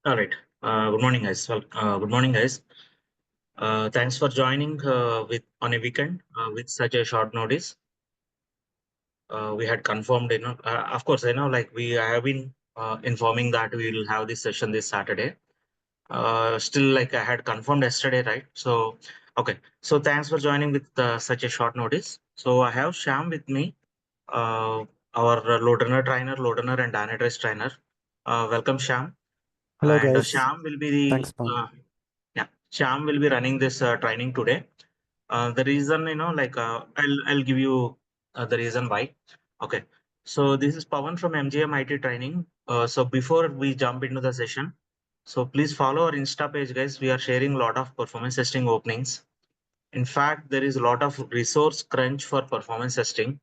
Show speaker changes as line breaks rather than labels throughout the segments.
All right. Good morning, guys. Good morning, guys. Thanks for joining with on a weekend with such a short notice. We had confirmed, of course, like we have been informing that we will have this session this Saturday. Still, like I had confirmed yesterday, right? So, okay. So, thanks for joining with such a short notice. So, I have Sham with me, our LoadRunner trainer, LoadRunner and Dynatrace trainer. Welcome, Sham.
Hello
And
guys,
Sham will be
thanks
the
Pang.
yeah, Sham will be running this training today. The reason, like I'll give you the reason why. Okay, so this is Pawan from MGMITTraining. So before we jump into the session, so please follow our Insta page, guys. We are sharing a lot of performance testing openings. In fact, there is a lot of resource crunch for performance testing.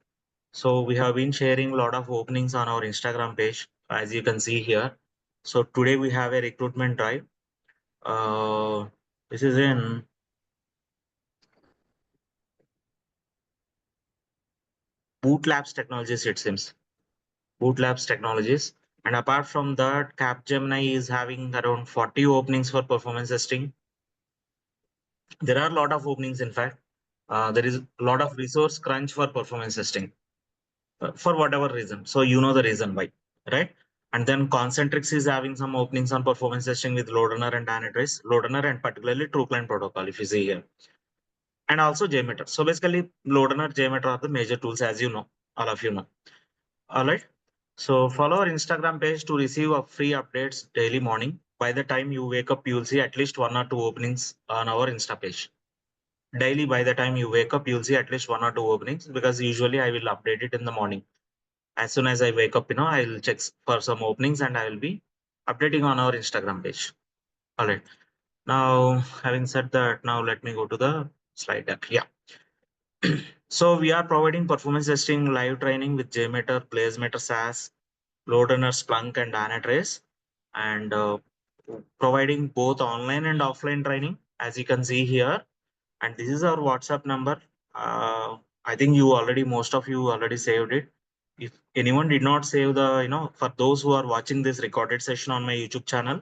So we have been sharing a lot of openings on our Instagram page, as you can see here. So today we have a recruitment drive. Uh, this is in Boot Labs Technologies, it seems. Boot Labs Technologies. And apart from that, Capgemini is having around 40 openings for performance testing. There are a lot of openings, in fact. There is a lot of resource crunch for performance testing for whatever reason. So you know the reason why, right? And then Concentrix is having some openings on performance testing with LoadRunner and Dynatrace, LoadRunner and particularly TrueClient protocol, if you see here. And also JMeter. So basically, LoadRunner, JMeter are the major tools, as you know, all of you know. All right. So follow our Instagram page to receive a free updates daily morning. By the time you wake up, you'll see at least one or two openings on our Insta page. Daily, by the time you wake up, you'll see at least one or two openings because usually I will update it in the morning. As soon as I wake up, I'll check for some openings and I will be updating on our Instagram page. All right. Now, having said that, now let me go to the slide deck. Yeah. So we are providing performance testing live training with JMeter, BlazeMeter SaaS, LoadRunner, Splunk, and Dynatrace, and providing both online and offline training, as you can see here. And this is our WhatsApp number. I think most of you already saved it. If anyone did not save for those who are watching this recorded session on my YouTube channel,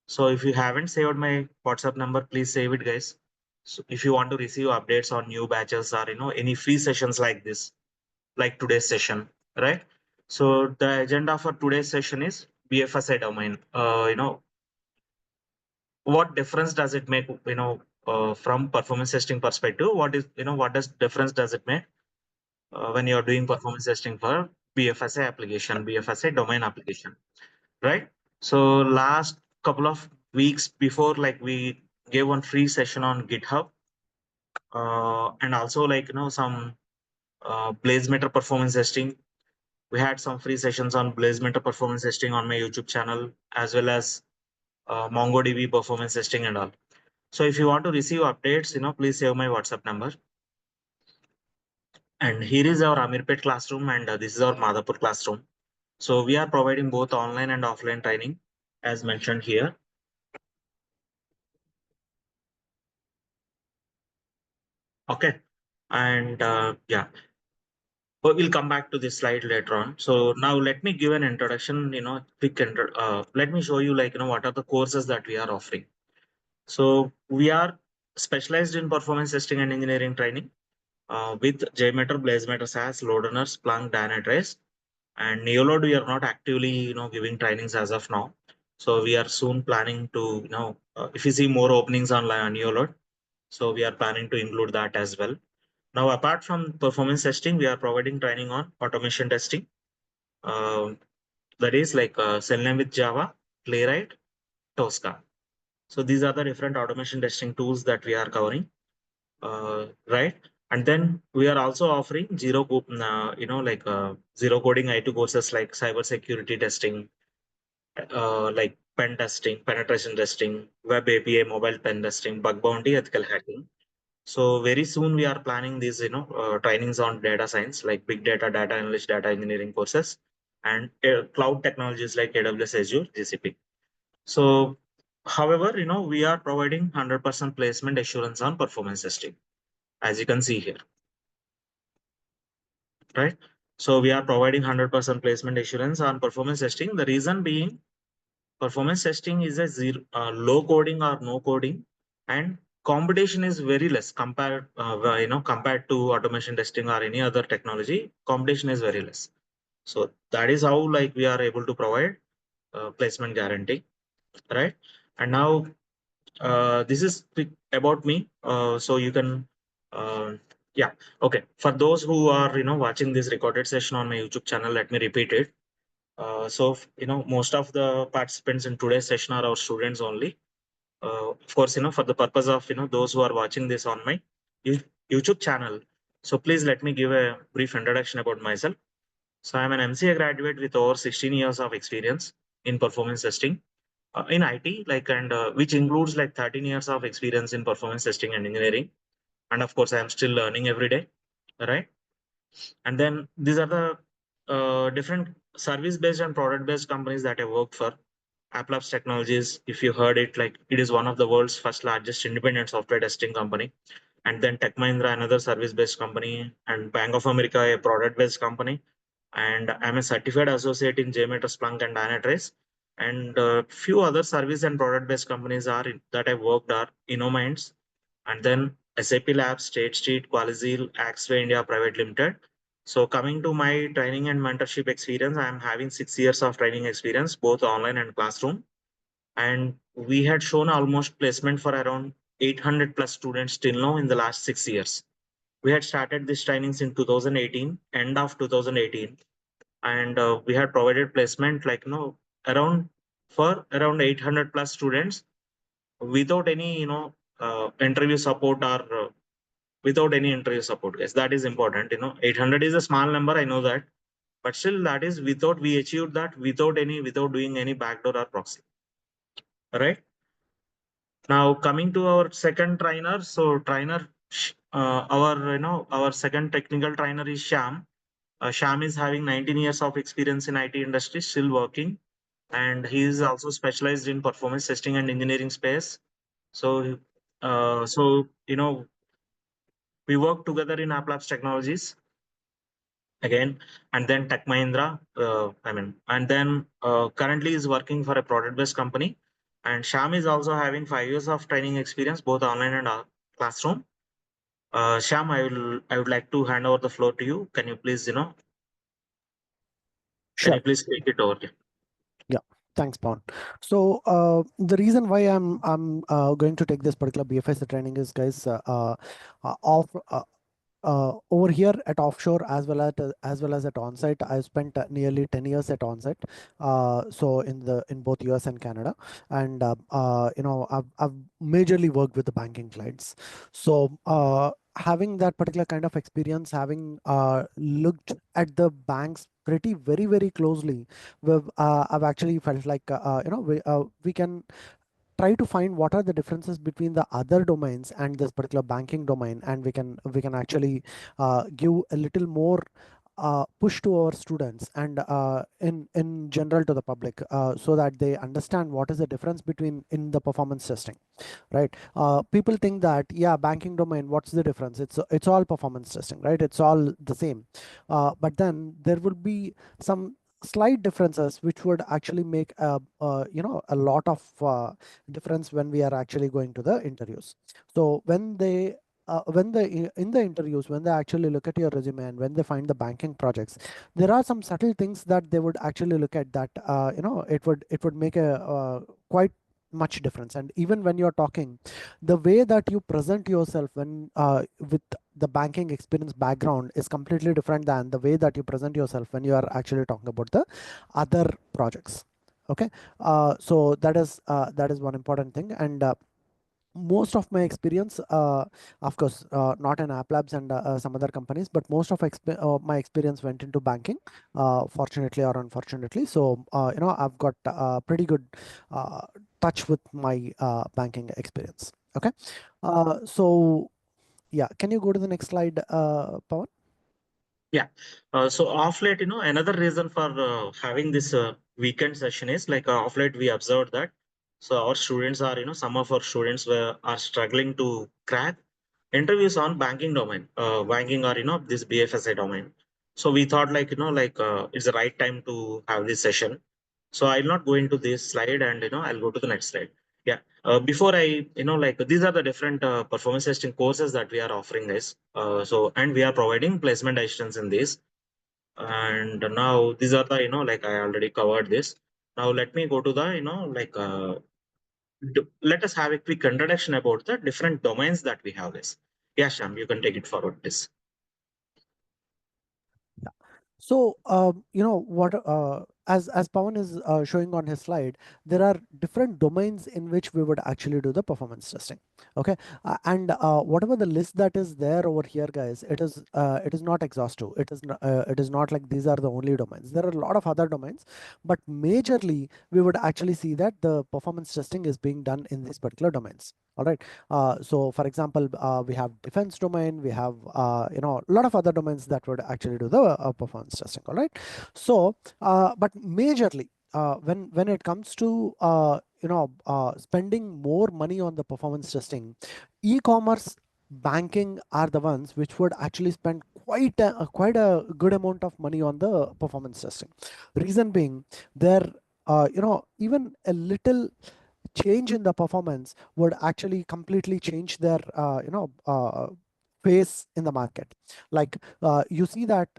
so if you haven't saved my WhatsApp number, please save it, guys. So if you want to receive updates on new batches or any free sessions like this, like today's session, right? So the agenda for today's session is BFSI domain. What difference does it make? From performance testing perspective, what does difference does it make when you're doing performance testing for BFSI application, BFSI domain application, right? So last couple of weeks before, like we gave one free session on GitHub, and also some BlazeMeter performance testing. We had some free sessions on BlazeMeter performance testing on my YouTube channel, as well as MongoDB performance testing and all. So if you want to receive updates, please save my WhatsApp number. And here is our Amirpet classroom, and this is our Madhapur classroom. So we are providing both online and offline training, as mentioned here. Okay, and yeah, but we'll come back to this slide later on. So now let me give an introduction. Let me show you what are the courses that we are offering. So we are specialized in performance testing and engineering training with JMeter, BlazeMeter, SaaS, LoadRunner, Splunk, Dynatrace, and Neoload. We are not actively, giving trainings as of now. So we are soon planning to, if you see more openings on Neoload, so we are planning to include that as well. Now, apart from performance testing, we are providing training on automation testing. Uh, that is like Selenium with Java, Playwright, Tosca. So these are the different automation testing tools that we are covering, right? And then we are also offering zero coding IT courses like cyber security testing, like pen testing, penetration testing, web API, mobile pen testing, bug bounty, ethical hacking. So very soon we are planning these, trainings on data science, like big data, data analyst, data engineering courses, and cloud technologies like AWS, Azure, GCP. So, however, we are providing 100% placement assurance on performance testing, as you can see here, right? So we are providing 100% placement assurance on performance testing. The reason being, performance testing is a zero, low coding or no coding, and competition is very less compared, compared to automation testing or any other technology. Competition is very less. So that is how like we are able to provide placement guarantee, right? And now this is quick about me. So you can, uh, yeah, okay. For those who are watching this recorded session on my YouTube channel, let me repeat it. Most of the participants in today's session are our students only. Of course, for the purpose of those who are watching this on my YouTube channel. So please let me give a brief introduction about myself. So I'm an MCA graduate with over 16 years of experience in performance testing in IT, which includes like 13 years of experience in performance testing and engineering. And of course, I am still learning every day, right? And then these are the different service-based and product-based companies that I worked for. AppLabs Technologies, if you heard it, like it is one of the world's first largest independent software testing company. And then Tech Mahindra, another service-based company, and Bank of America, a product-based company. And I'm a certified associate in JMeter, Splunk, and Dynatrace. And few other service and product-based companies that I worked are InnoMinds, and then SAP Labs, State Street, Qualizil, Axway India Private Limited. So coming to my training and mentorship experience, I am having 6 years of training experience, both online and classroom. And we had shown almost placement for around 800 plus students till now in the last 6 years. We had started this trainings in 2018, end of 2018, and we had provided placement around for around 800 plus students without any interview support or without any interview support, guys. That is important. 800 is a small number, I know that, but still that is without, we achieved that without doing any backdoor or proxy, right? Now coming to our second trainer. So trainer, our second technical trainer is Sham. Sham is having 19 years of experience in IT industry, still working, and he is also specialized in performance testing and engineering space. So, we work together in AppLabs Technologies again, and then Tech Mahindra. And then currently is working for a product-based company. And Sham is also having 5 years of training experience, both online and classroom. Sham, I would like to hand over the floor to you. Can you please, can
Sure.
you please take it over?
Yeah. Thanks, Pawan. So the reason why I'm going to take this particular BFSI training is, guys, off over here at offshore as well as at onsite. I spent nearly 10 years at onsite, so in both US and Canada, and I've majorly worked with the banking clients. So having that particular kind of experience, having looked at the banks pretty very closely, I've actually felt like we can try to find what are the differences between the other domains and this particular banking domain, and we can actually give a little more push to our students and in general to the public, so that they understand what is the difference between in the performance testing, right? People think that, yeah, banking domain, what's the difference? It's all performance testing, right? It's all the same. But then there will be some slight differences which would actually make a lot of difference when we are actually going to the interviews. So in the interviews, when they actually look at your resume and when they find the banking projects, there are some subtle things that they would actually look at, that it would make a quite much difference. And even when you're talking, the way that you present yourself when with the banking experience background is completely different than the way that you present yourself when you are actually talking about the other projects. Okay. So that is one important thing. And most of my experience, of course, not in App Labs and some other companies, but most of my experience went into banking, fortunately or unfortunately. So I've got pretty good uh, touch with my banking experience. Okay. So yeah, can you go to the next slide, Pawan?
Yeah. So off late, another reason for having this weekend session is like off late we observed that. So our students are, some of our students are struggling to crack interviews on banking domain, banking or, this BFSI domain. So we thought it's the right time to have this session. So I'll not go into this slide, and I'll go to the next slide. Yeah. Before I, like these are the different performance testing courses that we are offering, guys. And we are providing placement assistance in this. And now these are the, like I already covered this. Now let me go to the, like let us have a quick introduction about the different domains that we have this. Yeah, Sham, you can take it forward, please.
Yeah. So, what, as Pawan is showing on his slide, there are different domains in which we would actually do the performance testing. Okay, and whatever the list that is there over here, guys, it is not exhaustive. It is not like these are the only domains. There are a lot of other domains, but majorly we would actually see that the performance testing is being done in these particular domains. All right. So, for example, we have defense domain. We have a lot of other domains that would actually do the performance testing. All right. So, but majorly, when it comes to spending more money on the performance testing, e-commerce, banking are the ones which would actually spend quite a good amount of money on the performance testing. Reason being, there even a little change in the performance would actually completely change their face in the market. Like you see that,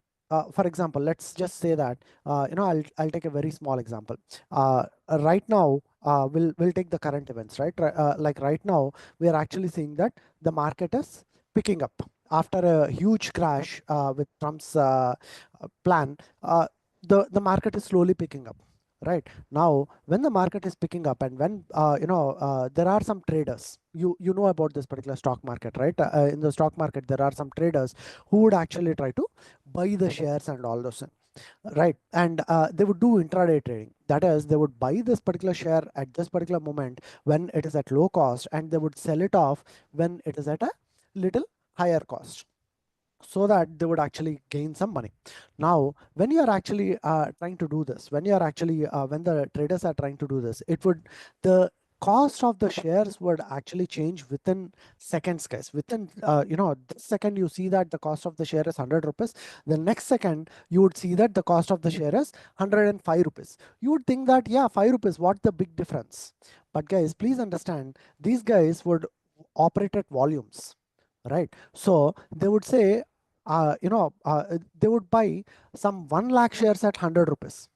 for example, let's just say that I'll take a very small example. Right now, we'll take the current events, right? Like right now, we are actually seeing that the market is picking up after a huge crash with Trump's plan. The market is slowly picking up. Right now, when the market is picking up, and when there are some traders, you know about this particular stock market, right? In the stock market, there are some traders who would actually try to buy the shares and all those things, right? And they would do intraday trading. That is, they would buy this particular share at this particular moment when it is at low cost, and they would sell it off when it is at a little higher cost, so that they would actually gain some money. Now, when you are actually trying to do this, when the traders are trying to do this, the cost of the shares would actually change within seconds, guys. Within, this second you see that the cost of the share is 100 rupees. The next second, you would see that the cost of the share is 105 rupees. You would think that, yeah, 5 rupees, what the big difference? But guys, please understand, these guys would operate at volumes, right? So they would say, they would buy some 1 lakh shares at 100 rupees.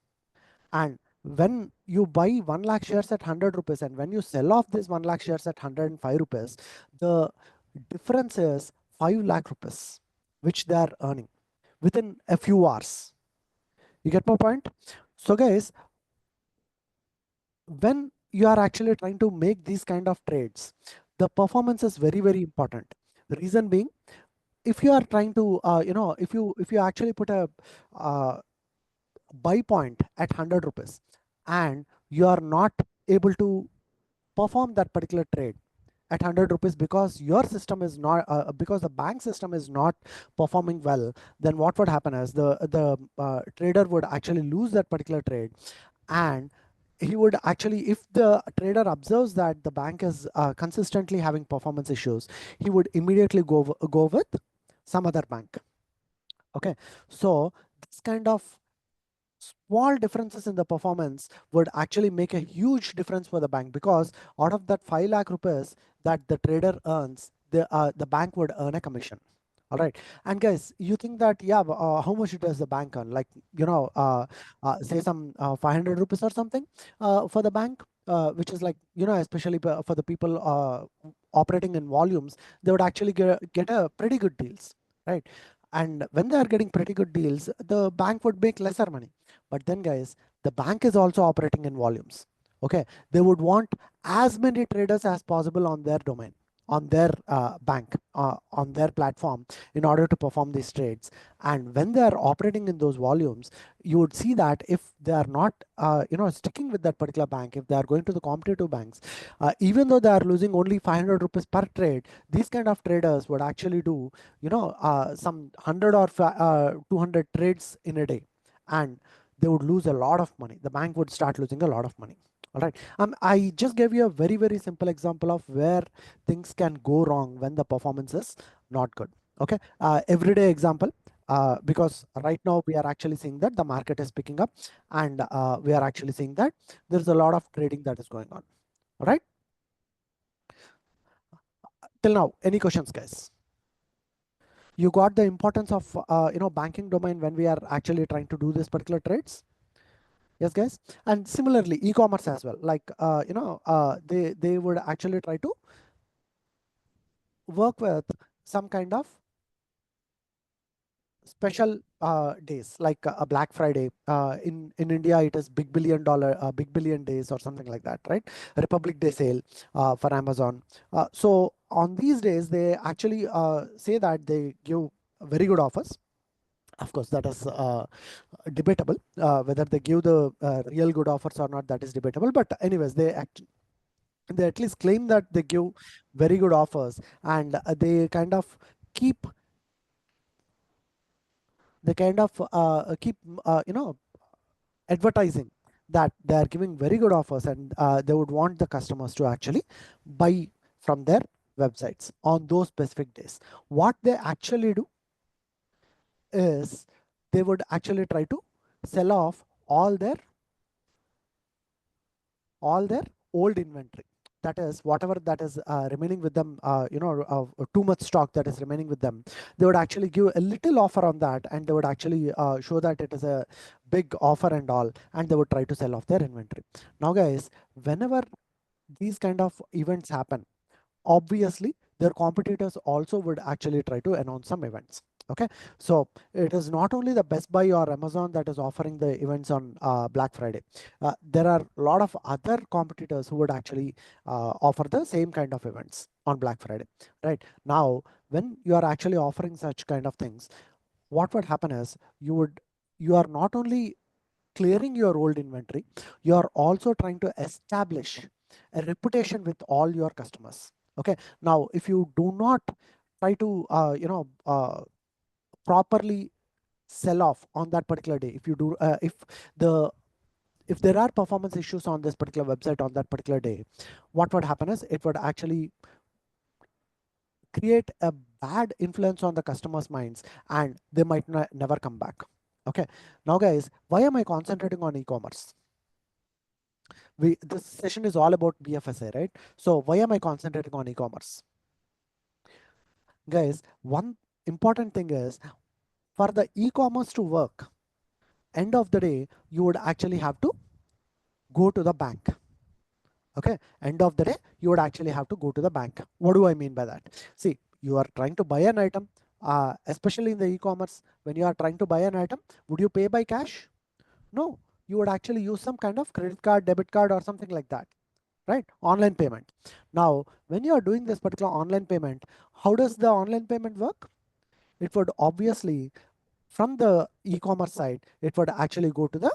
And when you buy 1 lakh shares at 100 rupees, and when you sell off this 1 lakh shares at 105 rupees, the difference is 5 lakh rupees, which they are earning within a few hours. You get my point? So guys, when you are actually trying to make these kind of trades, the performance is very, very important. The reason being, if you are trying to if you actually put a buy point at 100 rupees, and you are not able to perform that particular trade at 100 rupees because your system is not because the bank system is not performing well, then what would happen is the trader would actually lose that particular trade. And he would actually, if the trader observes that the bank is consistently having performance issues, he would immediately go with some other bank. Okay, so this kind of small differences in the performance would actually make a huge difference for the bank, because out of that 5 lakh rupees that the trader earns, the bank would earn a commission. All right. And guys, you think that, yeah, how much does the bank earn? Like, say some 500 rupees or something for the bank, which is like, especially for the people operating in volumes, they would actually get a pretty good deals, right? And when they are getting pretty good deals, the bank would make lesser money. But then, guys, the bank is also operating in volumes. Okay. They would want as many traders as possible on their domain, on their bank, on their platform, in order to perform these trades. And when they are operating in those volumes, you would see that if they are not sticking with that particular bank, if they are going to the competitive banks, even though they are losing only 500 rupees per trade, these kind of traders would actually do some 100 or 200 trades in a day, and they would lose a lot of money. The bank would start losing a lot of money. All right. I just gave you a very, very simple example of where things can go wrong when the performance is not good. Okay. Everyday example. because right now we are actually seeing that the market is picking up, and we are actually seeing that there's a lot of trading that is going on. All right. Till now, any questions, guys? You got the importance of banking domain when we are actually trying to do this particular trades? Yes, guys. And similarly, e-commerce as well. Like they would actually try to work with some kind of special days, like a Black Friday. In India, it is Big Billion Days or something like that, right? Republic Day sale for Amazon. So on these days, they actually say that they give very good offers. Of course, that is debatable. Whether they give the real good offers or not, that is debatable. But anyways, they at least claim that they give very good offers, and they kind of keep keep advertising that they are giving very good offers, and they would want the customers to actually buy from their websites on those specific days. What they actually do is they would actually try to sell off all their old inventory. That is, whatever that is remaining with them, too much stock that is remaining with them, they would actually give a little offer on that, and they would actually show that it is a big offer and all, and they would try to sell off their inventory. Now, guys, whenever these kind of events happen, obviously their competitors also would actually try to announce some events. Okay, so it is not only the Best Buy or Amazon that is offering the events on Black Friday. There are a lot of other competitors who would actually offer the same kind of events on Black Friday. Right now, when you are actually offering such kind of things, what would happen is you are not only clearing your old inventory, you are also trying to establish a reputation with all your customers. Okay, now if you do not try to properly sell off on that particular day, if you do the if there are performance issues on this particular website on that particular day, what would happen is it would actually create a bad influence on the customers' minds, and they might never come back. Okay, now guys, why am I concentrating on e-commerce? This session is all about BFSI, right? So why am I concentrating on e-commerce? Guys, one important thing is, for the e-commerce to work, end of the day, you would actually have to go to the bank. Okay, end of the day, you would actually have to go to the bank. What do I mean by that? See, you are trying to buy an item, especially in the e-commerce. When you are trying to buy an item, would you pay by cash? No, you would actually use some kind of credit card, debit card, or something like that, right? Online payment. Now, when you are doing this particular online payment, how does the online payment work? It would obviously, from the e-commerce side, it would actually go to the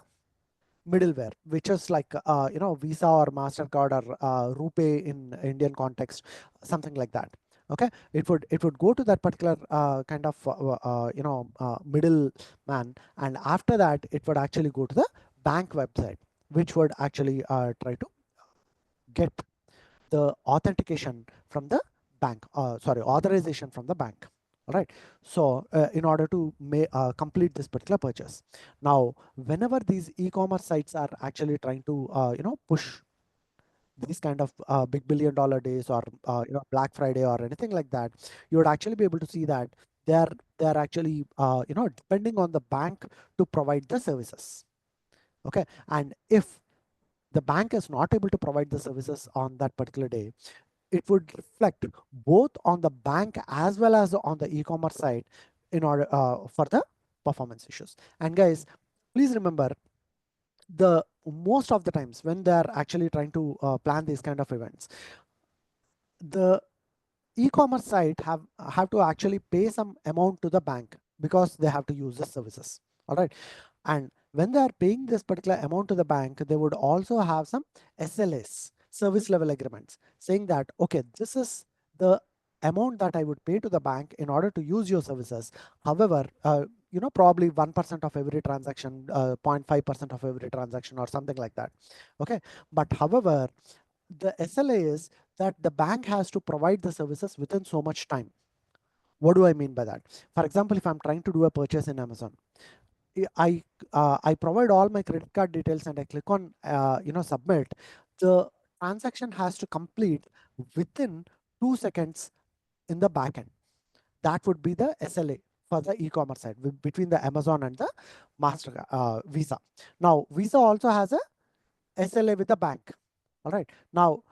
middleware, which is like Visa or MasterCard or RuPay in Indian context, something like that. Okay, it would go to that particular kind of middle man, and after that it would actually go to the bank website, which would actually try to get the authentication from the bank, authorization from the bank. All right. So in order to complete this particular purchase. Now, whenever these e-commerce sites are actually trying to, push these kind of big $1 billion days or, Black Friday or anything like that, you would actually be able to see that they're actually, depending on the bank to provide the services. Okay. And if the bank is not able to provide the services on that particular day, it would reflect both on the bank as well as on the e-commerce side in order for the performance issues. And guys, please remember, the most of the times when they are actually trying to plan these kind of events, the e-commerce site have to actually pay some amount to the bank because they have to use the services. All right. And when they are paying this particular amount to the bank, they would also have some SLAs, service level agreements, saying that, okay, this is the amount that I would pay to the bank in order to use your services. However, probably 1% of every transaction, 0.5% of every transaction or something like that. Okay. But however, the SLA is that the bank has to provide the services within so much time. What do I mean by that? For example, if I'm trying to do a purchase in Amazon, I provide all my credit card details and I click on submit. The transaction has to complete within 2 seconds in the backend. That would be the SLA for the e-commerce side between the Amazon and the Master Visa. Now Visa also has a SLA with the bank. All right. Now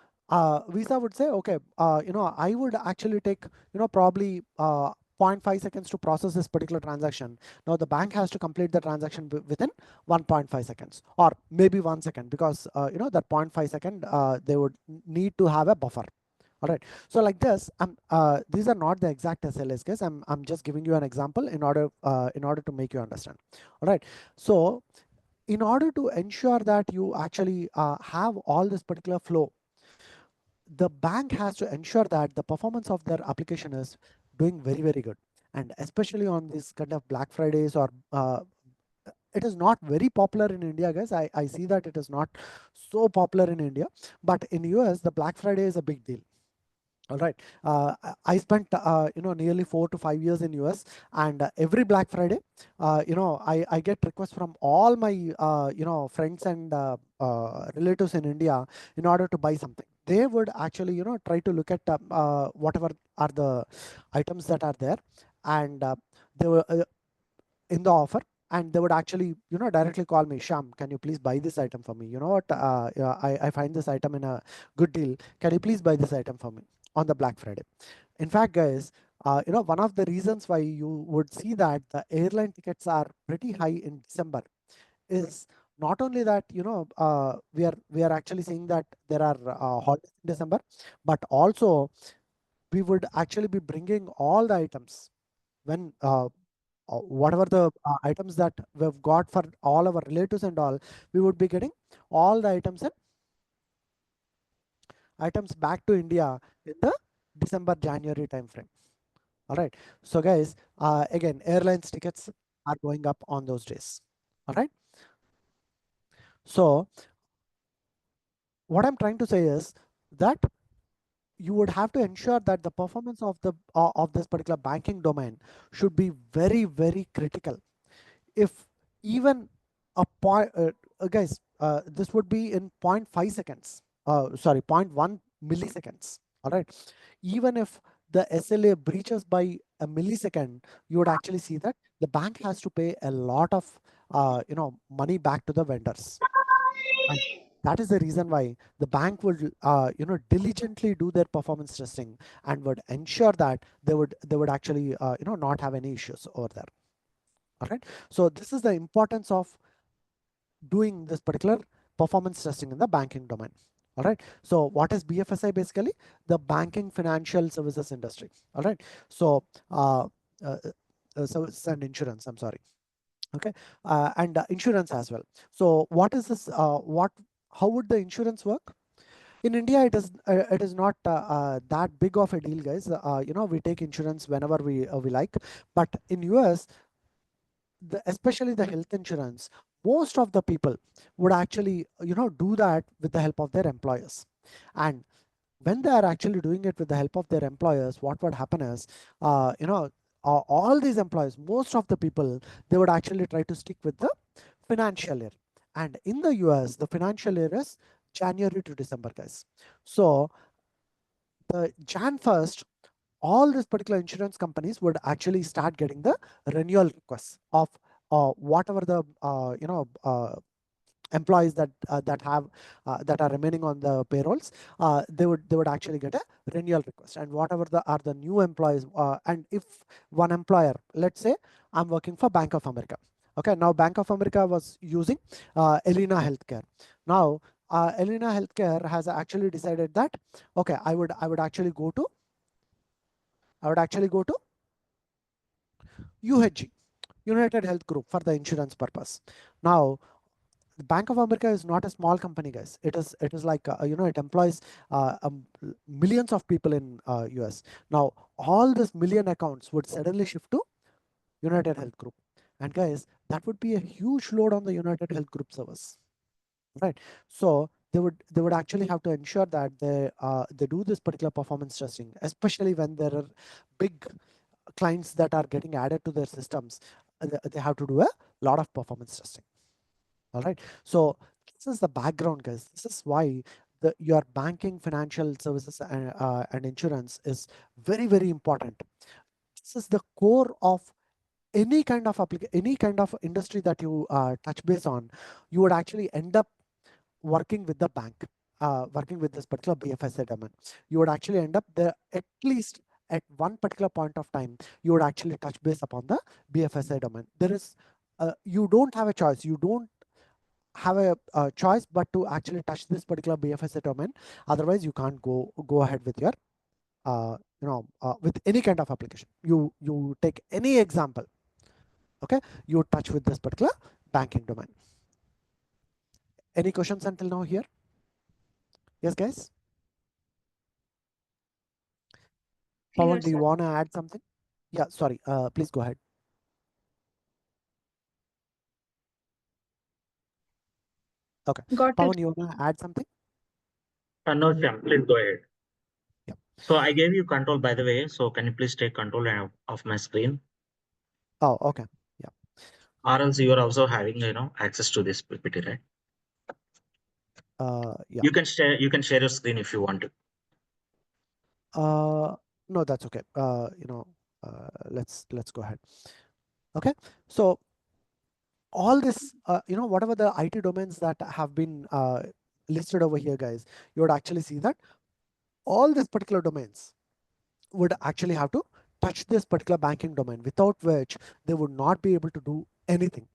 Visa would say, okay, I would actually take probably 0.5 seconds to process this particular transaction. Now the bank has to complete the transaction within 1.5 seconds or maybe 1 second, because that 0.5 second they would need to have a buffer. All right. So like this, these are not the exact SLAs, guys. I'm just giving you an example in order to make you understand. All right. So in order to ensure that you actually have all this particular flow, the bank has to ensure that the performance of their application is doing very, very good. And especially on this kind of Black Fridays, or it is not very popular in India, guys. I see that it is not so popular in India, but in US, the Black Friday is a big deal. All right. I spent nearly 4 to 5 years in US, and every Black Friday, I get requests from all my friends and relatives in India in order to buy something. They would actually try to look at whatever are the items that are there, and they were in the offer, and they would actually directly call me, Sham, can you please buy this item for me? You know what, I find this item in a good deal, can you please buy this item for me on the Black Friday? In fact, guys, one of the reasons why you would see that the airline tickets are pretty high in December is not only that we are actually seeing that there are holidays in December, but also we would actually be bringing all the items when whatever the items that we've got for all our relatives and all, we would be getting all the items back to India in the December January time frame. All right. So guys, again, airlines tickets are going up on those days. All right. So what I'm trying to say is that you would have to ensure that the performance of this particular banking domain should be very, very critical. If even a point, guys, this would be in 0.5 seconds, sorry, 0.1 milliseconds. All right. Even if the SLA breaches by a millisecond, you would actually see that the bank has to pay a lot of money back to the vendors. And that is the reason why the bank would diligently do their performance testing and would ensure that they would actually not have any issues over there. All right. So this is the importance of doing this particular performance testing in the banking domain. All right. So what is BFSI basically? The banking financial services industry. All right. So services and insurance, I'm sorry. Okay. And insurance as well. So what is this? How would the insurance work? In India, it is not that big of a deal, guys. We take insurance whenever we like, but in US, especially the health insurance, most of the people would actually do that with the help of their employers. And when they are actually doing it with the help of their employers, what would happen is all these employees, most of the people, they would actually try to stick with the financial year. And in the US, the financial year is January to December, guys. So the Jan 1st, all these particular insurance companies would actually start getting the renewal requests of whatever the employees that are remaining on the payrolls. They would actually get a renewal request, and whatever are the new employees, and if one employer, let's say I'm working for Bank of America. Okay, now Bank of America was using Elena Healthcare. Now Elena Healthcare has actually decided that, okay, I would actually go to UHG, United Health Group, for the insurance purpose. Now, the Bank of America is not a small company, guys. It is like it employs millions of people in US. Now, all this million accounts would suddenly shift to United Health Group, and guys, that would be a huge load on the United Health Group service, right? So they would actually have to ensure that they do this particular performance testing, especially when there are big clients that are getting added to their systems, they have to do a lot of performance testing. All right. So this is the background, guys. This is why your banking, financial services, and insurance is very, very important. This is the core of any kind of any kind of industry that you touch base on. You would actually end up working with the bank, working with this particular BFSI domain. You would actually end up there at least at one particular point of time. You would actually touch base upon the BFSI domain. There is, you don't have a choice. You don't have a choice but to actually touch this particular BFSI domain. Otherwise, you can't go ahead with your with any kind of application. You take any example, okay? You touch with this particular banking domain. Any questions until now here? Yes, guys.
Clear,
Pawan, do you
sir.
want to add something? Yeah, sorry. Please go ahead. Okay.
Got it.
Pawan, you want to add something?
No, Shyam, please go ahead.
Yeah.
So I gave you control, by the way. So can you please take control of my screen?
Oh, okay. Yeah.
Or else you are also having, access to this PPT, right?
Yeah.
You can share your screen if you want to.
No, that's okay. Let's go ahead. Okay. So all this, whatever the IT domains that have been listed over here, guys, you would actually see that all these particular domains would actually have to touch this particular banking domain, without which they would not be able to do anything.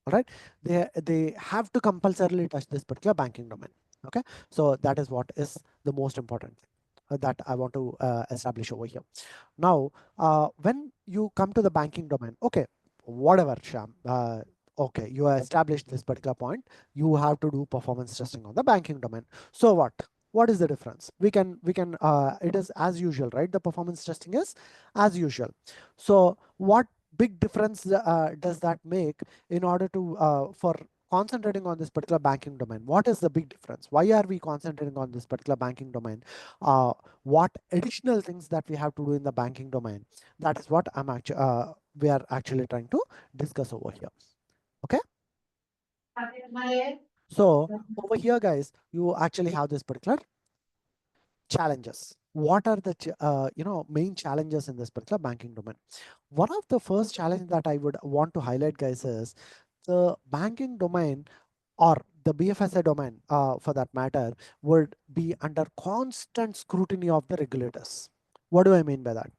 All right, they have to compulsorily touch this particular banking domain. Okay, so that is what is the most important thing that I want to establish over here. Now, when you come to the banking domain, okay, whatever, Sham, okay, you have established this particular point. You have to do performance testing on the banking domain. So what? What is the difference? We can it is as usual, right? The performance testing is as usual. So what big difference does that make in order to for concentrating on this particular banking domain? What is the big difference? Why are we concentrating on this particular banking domain? What additional things that we have to do in the banking domain? That is what I'm actually we are actually trying to discuss over here. Okay. So over here, guys, you actually have this particular challenges. What are the main challenges in this particular banking domain? One of the first challenge that I would want to highlight, guys, is the banking domain, or the BFSI domain for that matter, would be under constant scrutiny of the regulators. What do I mean by that?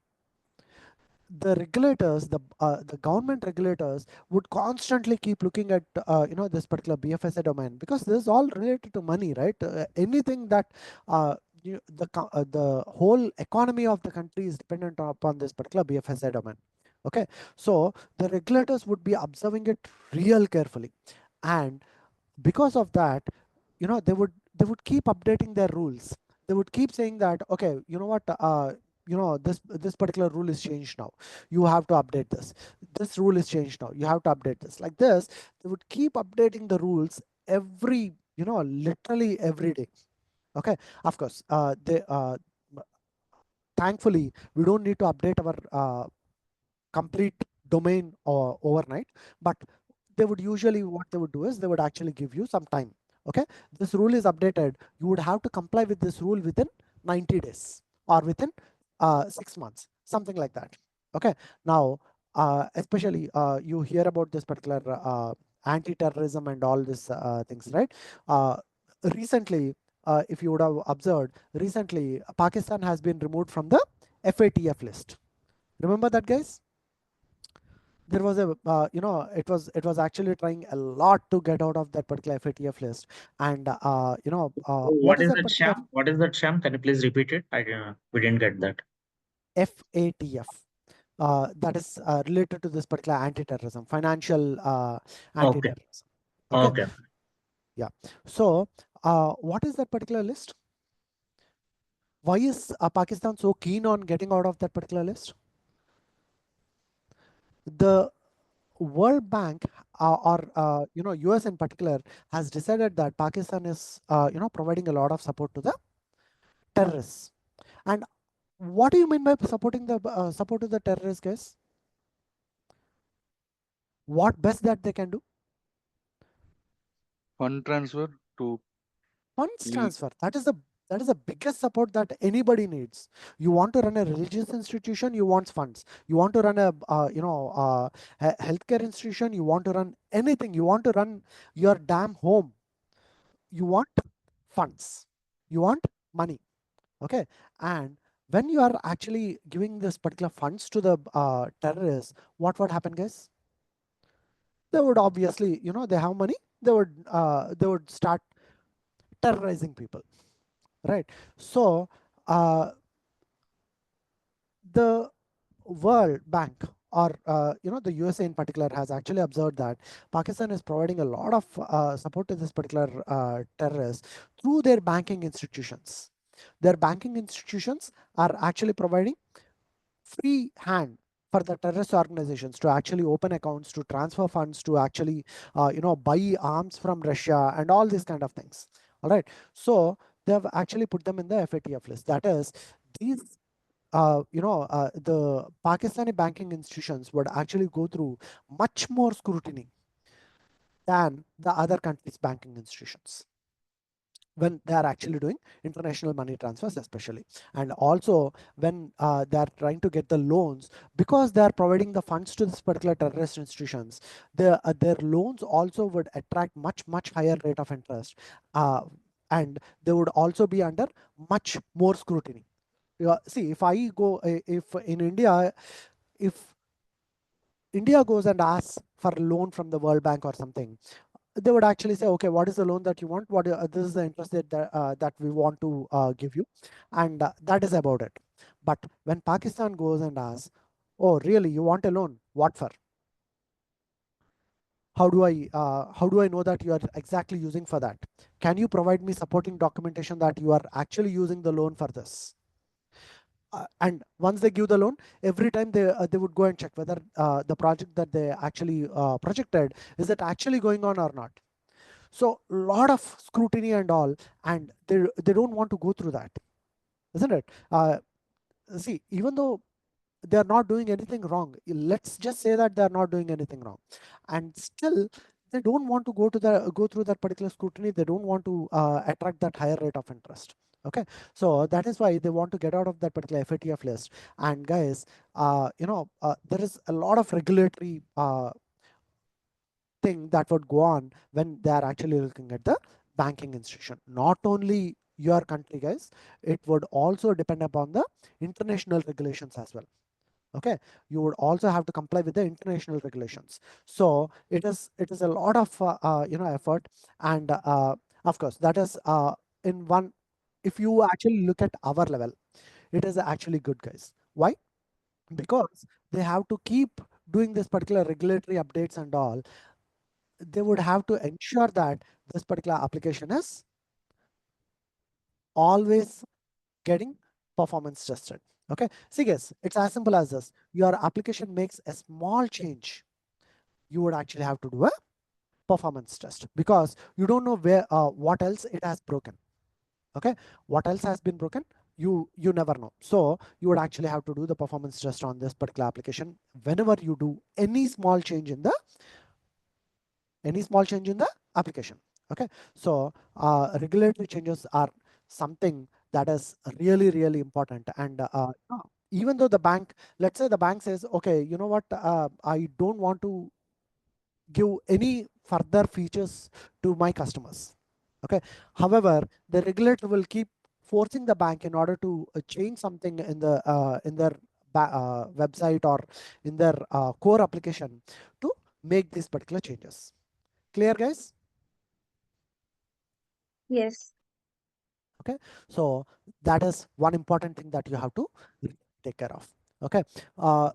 The regulators, the government regulators, would constantly keep looking at this particular BFSI domain, because this is all related to money, right? Anything that the whole economy of the country is dependent upon this particular BFSI domain. Okay, so the regulators would be observing it real carefully, and because of that, they would keep updating their rules. They would keep saying that, okay, you know what, this particular rule is changed now, you have to update this rule is changed now, you have to update this, like this. They would keep updating the rules every, literally every day. Okay, of course, they thankfully we don't need to update our complete domain overnight, but they would usually, what they would do is they would actually give you some time. Okay, this rule is updated, you would have to comply with this rule within 90 days or within 6 months, something like that. Okay, now especially you hear about this particular anti-terrorism and all these things, right? Recently, if you would have observed, recently Pakistan has been removed from the FATF list. Remember that, guys? There was a it was actually trying a lot to get out of that particular FATF list. And what
What
is
is
that
that,
particular
Shyam? What is that, Shyam? Can you please repeat it? We didn't get that.
FATF? That is related to this particular anti-terrorism, financial
Okay.
anti-terrorism. Okay,
Okay.
yeah. So what is that particular list? Why is Pakistan so keen on getting out of that particular list? The World Bank or US in particular has decided that Pakistan is providing a lot of support to the terrorists. And what do you mean by supporting the support to the terrorists, guys? What best that they can do?
Fund transfer to
Funds transfer. That is the biggest support that anybody needs. You want to run a religious institution, you want funds. You want to run a healthcare institution, you want to run anything. You want to run your damn home. You want funds. You want money. Okay, and when you are actually giving this particular funds to the terrorists, what would happen, guys? They would obviously, they have money. They would start terrorizing people, right? So the World Bank or the USA in particular has actually observed that Pakistan is providing a lot of support to this particular terrorists through their banking institutions. Their banking institutions are actually providing free hand for the terrorist organizations to actually open accounts, to transfer funds, to actually buy arms from Russia and all these kind of things. All right, so they have actually put them in the FATF list. That is, these the Pakistani banking institutions would actually go through much more scrutiny than the other countries' banking institutions when they are actually doing international money transfers, especially. And also when they are trying to get the loans, because they are providing the funds to this particular terrorist institutions, their loans also would attract much higher rate of interest, and they would also be under much more scrutiny. See, if in India, if India goes and asks for a loan from the World Bank or something, they would actually say, okay, what is the loan that you want? This is the interest that we want to give you, and that is about it. But when Pakistan goes and asks, oh, really, you want a loan? What for? How do I know that you are exactly using for that? Can you provide me supporting documentation that you are actually using the loan for this? And once they give the loan, every time they would go and check whether the project that they actually projected, is it actually going on or not. So a lot of scrutiny and all, and they don't want to go through that, isn't it? See, even though they are not doing anything wrong, let's just say that they are not doing anything wrong, and still they don't want to go through that particular scrutiny. They don't want to attract that higher rate of interest. Okay, so that is why they want to get out of that particular FATF list. And guys, there is a lot of regulatory thing that would go on when they are actually looking at the banking institution. Not only your country, guys, it would also depend upon the international regulations as well. Okay, you would also have to comply with the international regulations. So it is a lot of effort, and of course that is in one. If you actually look at our level, it is actually good, guys. Why? Because they have to keep doing this particular regulatory updates and all. They would have to ensure that this particular application is always getting performance tested. Okay, see guys, it's as simple as this. Your application makes a small change, you would actually have to do a performance test, because you don't know where what else it has broken. Okay, what else has been broken, you never know. So you would actually have to do the performance test on this particular application whenever you do any small change in the application. Okay, so regulatory changes are something that is really important. And even though the bank, let's say the bank says, okay, you know what, I don't want to give any further features to my customers. Okay, however, the regulator will keep forcing the bank in order to change something in their website or in their core application to make these particular changes. Clear, guys?
Yes.
Okay, so that is one important thing that you have to take care of. Okay,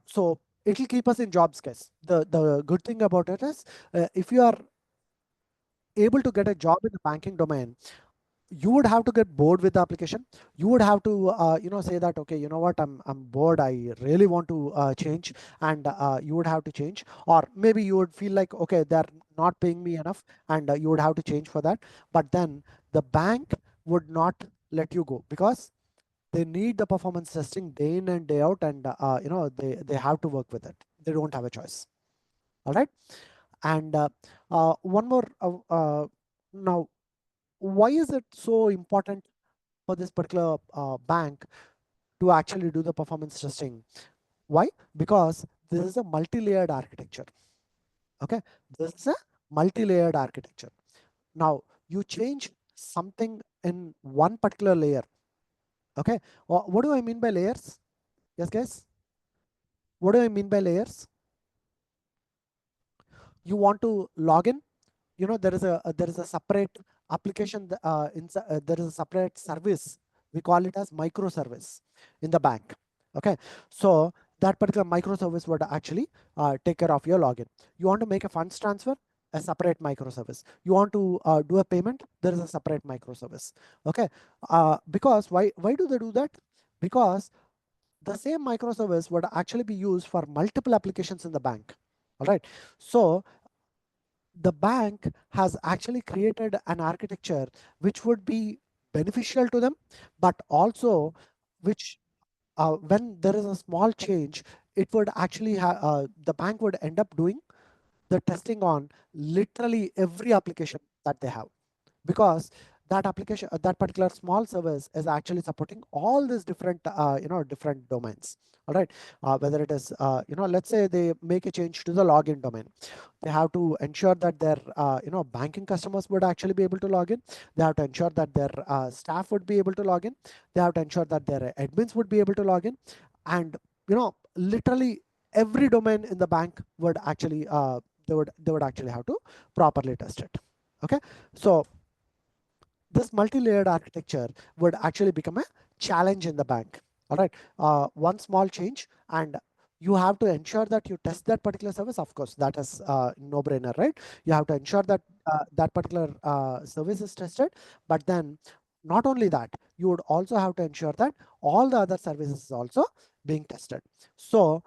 so it will keep us in jobs, guys. The good thing about it is, if you are able to get a job in the banking domain, you would have to get bored with the application. You would have to say that, okay, you know what, I'm bored, I really want to change. And you would have to change, or maybe you would feel like, okay, they're not paying me enough, and you would have to change for that. But then the bank would not let you go, because they need the performance testing day in and day out, and they have to work with it. They don't have a choice. All right. And one more now, why is it so important for this particular bank to actually do the performance testing? Why? Because this is a multi-layered architecture. Okay, this is a multi-layered architecture. Now you change something in one particular layer. Okay, what do I mean by layers? Yes, guys. What do I mean by layers? You want to log in. There is a separate application. There is a separate service. We call it as microservice in the bank. Okay, so that particular microservice would actually take care of your login. You want to make a funds transfer, a separate microservice. You want to do a payment, there is a separate microservice. Okay, because why do they do that? Because the same microservice would actually be used for multiple applications in the bank. All right, so the bank has actually created an architecture which would be beneficial to them, but also which when there is a small change, it would actually the bank would end up doing the testing on literally every application that they have, because that application, that particular small service is actually supporting all these different different domains. All right, whether it is let's say they make a change to the login domain, they have to ensure that their banking customers would actually be able to log in. They have to ensure that their staff would be able to log in. They have to ensure that their admins would be able to log in. And literally every domain in the bank would actually they would actually have to properly test it. Okay, so this multi-layered architecture would actually become a challenge in the bank. All right, one small change, and you have to ensure that you test that particular service. Of course, that is no-brainer, right? You have to ensure that that particular service is tested, but then not only that, you would also have to ensure that all the other services is also being tested. So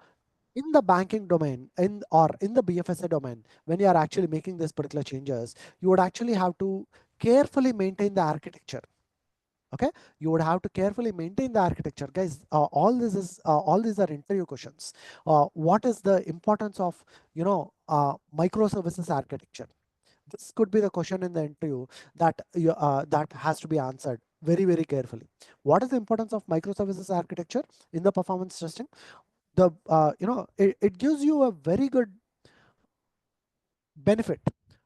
in the banking domain, in the BFSI domain, when you are actually making these particular changes, you would actually have to carefully maintain the architecture. Okay, you would have to carefully maintain the architecture, guys. All these are interview questions. What is the importance of microservices architecture? This could be the question in the interview that that has to be answered very, very carefully. What is the importance of microservices architecture in the performance testing? It gives you a very good benefit.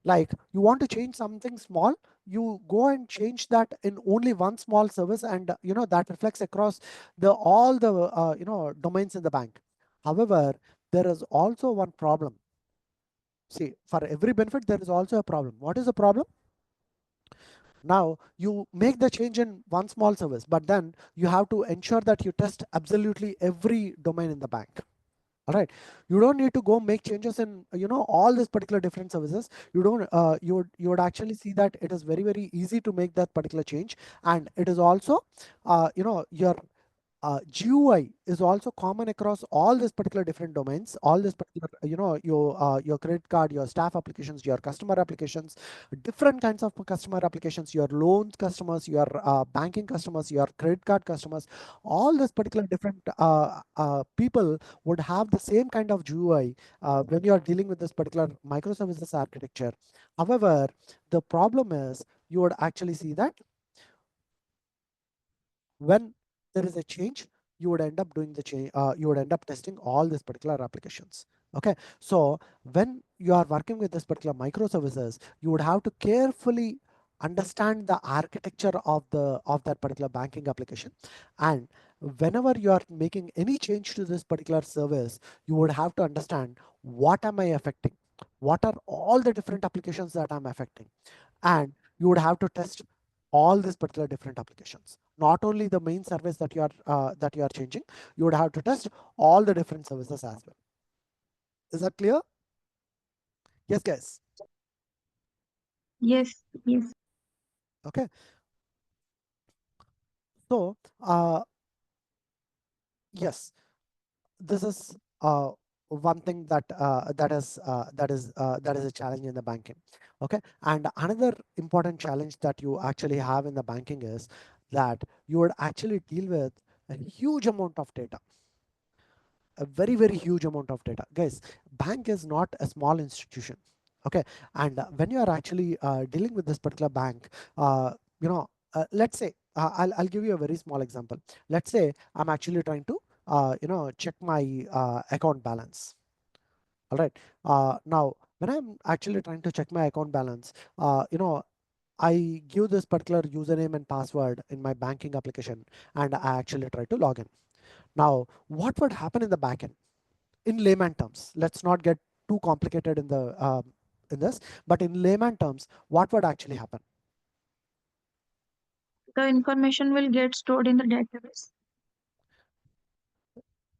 Like, you want to change something small, you go and change that in only one small service, and that reflects across the all the domains in the bank. However, there is also one problem. See, for every benefit there is also a problem. What is the problem? Now you make the change in one small service, but then you have to ensure that you test absolutely every domain in the bank. All right, you don't need to go make changes in all these particular different services. You don't you would actually see that it is very, very easy to make that particular change, and it is also your GUI is also common across all these particular different domains, all this particular, your credit card, your staff applications, your customer applications, different kinds of customer applications, your loans customers, your banking customers, your credit card customers, all this particular different people would have the same kind of GUI when you are dealing with this particular microservices architecture. However, the problem is you would actually see that when there is a change, you would end up doing the change, you would end up testing all these particular applications. Okay, so when you are working with this particular microservices, you would have to carefully understand the architecture of that particular banking application. And whenever you are making any change to this particular service, you would have to understand, what am I affecting, what are all the different applications that I'm affecting, and you would have to test all these particular different applications, not only the main service that you are changing. You would have to test all the different services as well. Is that clear? Yes, guys.
Yes, yes.
Okay, so yes, this is one thing that is a challenge in the banking. Okay, and another important challenge that you actually have in the banking is that you would actually deal with a huge amount of data, a very, very huge amount of data. Guys, bank is not a small institution. Okay. And when you are actually dealing with this particular bank, let's say, I'll give you a very small example. Let's say I'm actually trying to, check my account balance. All right. Now, when I'm actually trying to check my account balance, I give this particular username and password in my banking application, and I actually try to log in. Now, what would happen in the backend? In layman terms, let's not get too complicated in this, but in layman terms, what would actually happen?
The information will get stored in the database.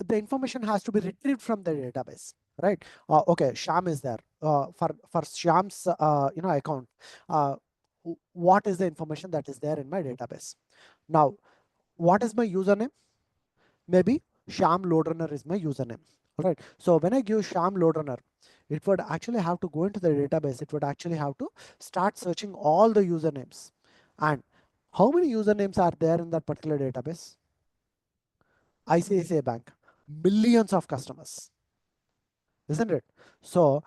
The information has to be retrieved from the database, right? Okay, Sham is there. For Sham's account, what is the information that is there in my database? Now, what is my username? Maybe Sham LoadRunner is my username. All right. So when I give Sham LoadRunner, it would actually have to go into the database. It would actually have to start searching all the usernames. And how many usernames are there in that particular database? ICICI Bank, millions of customers, isn't it? So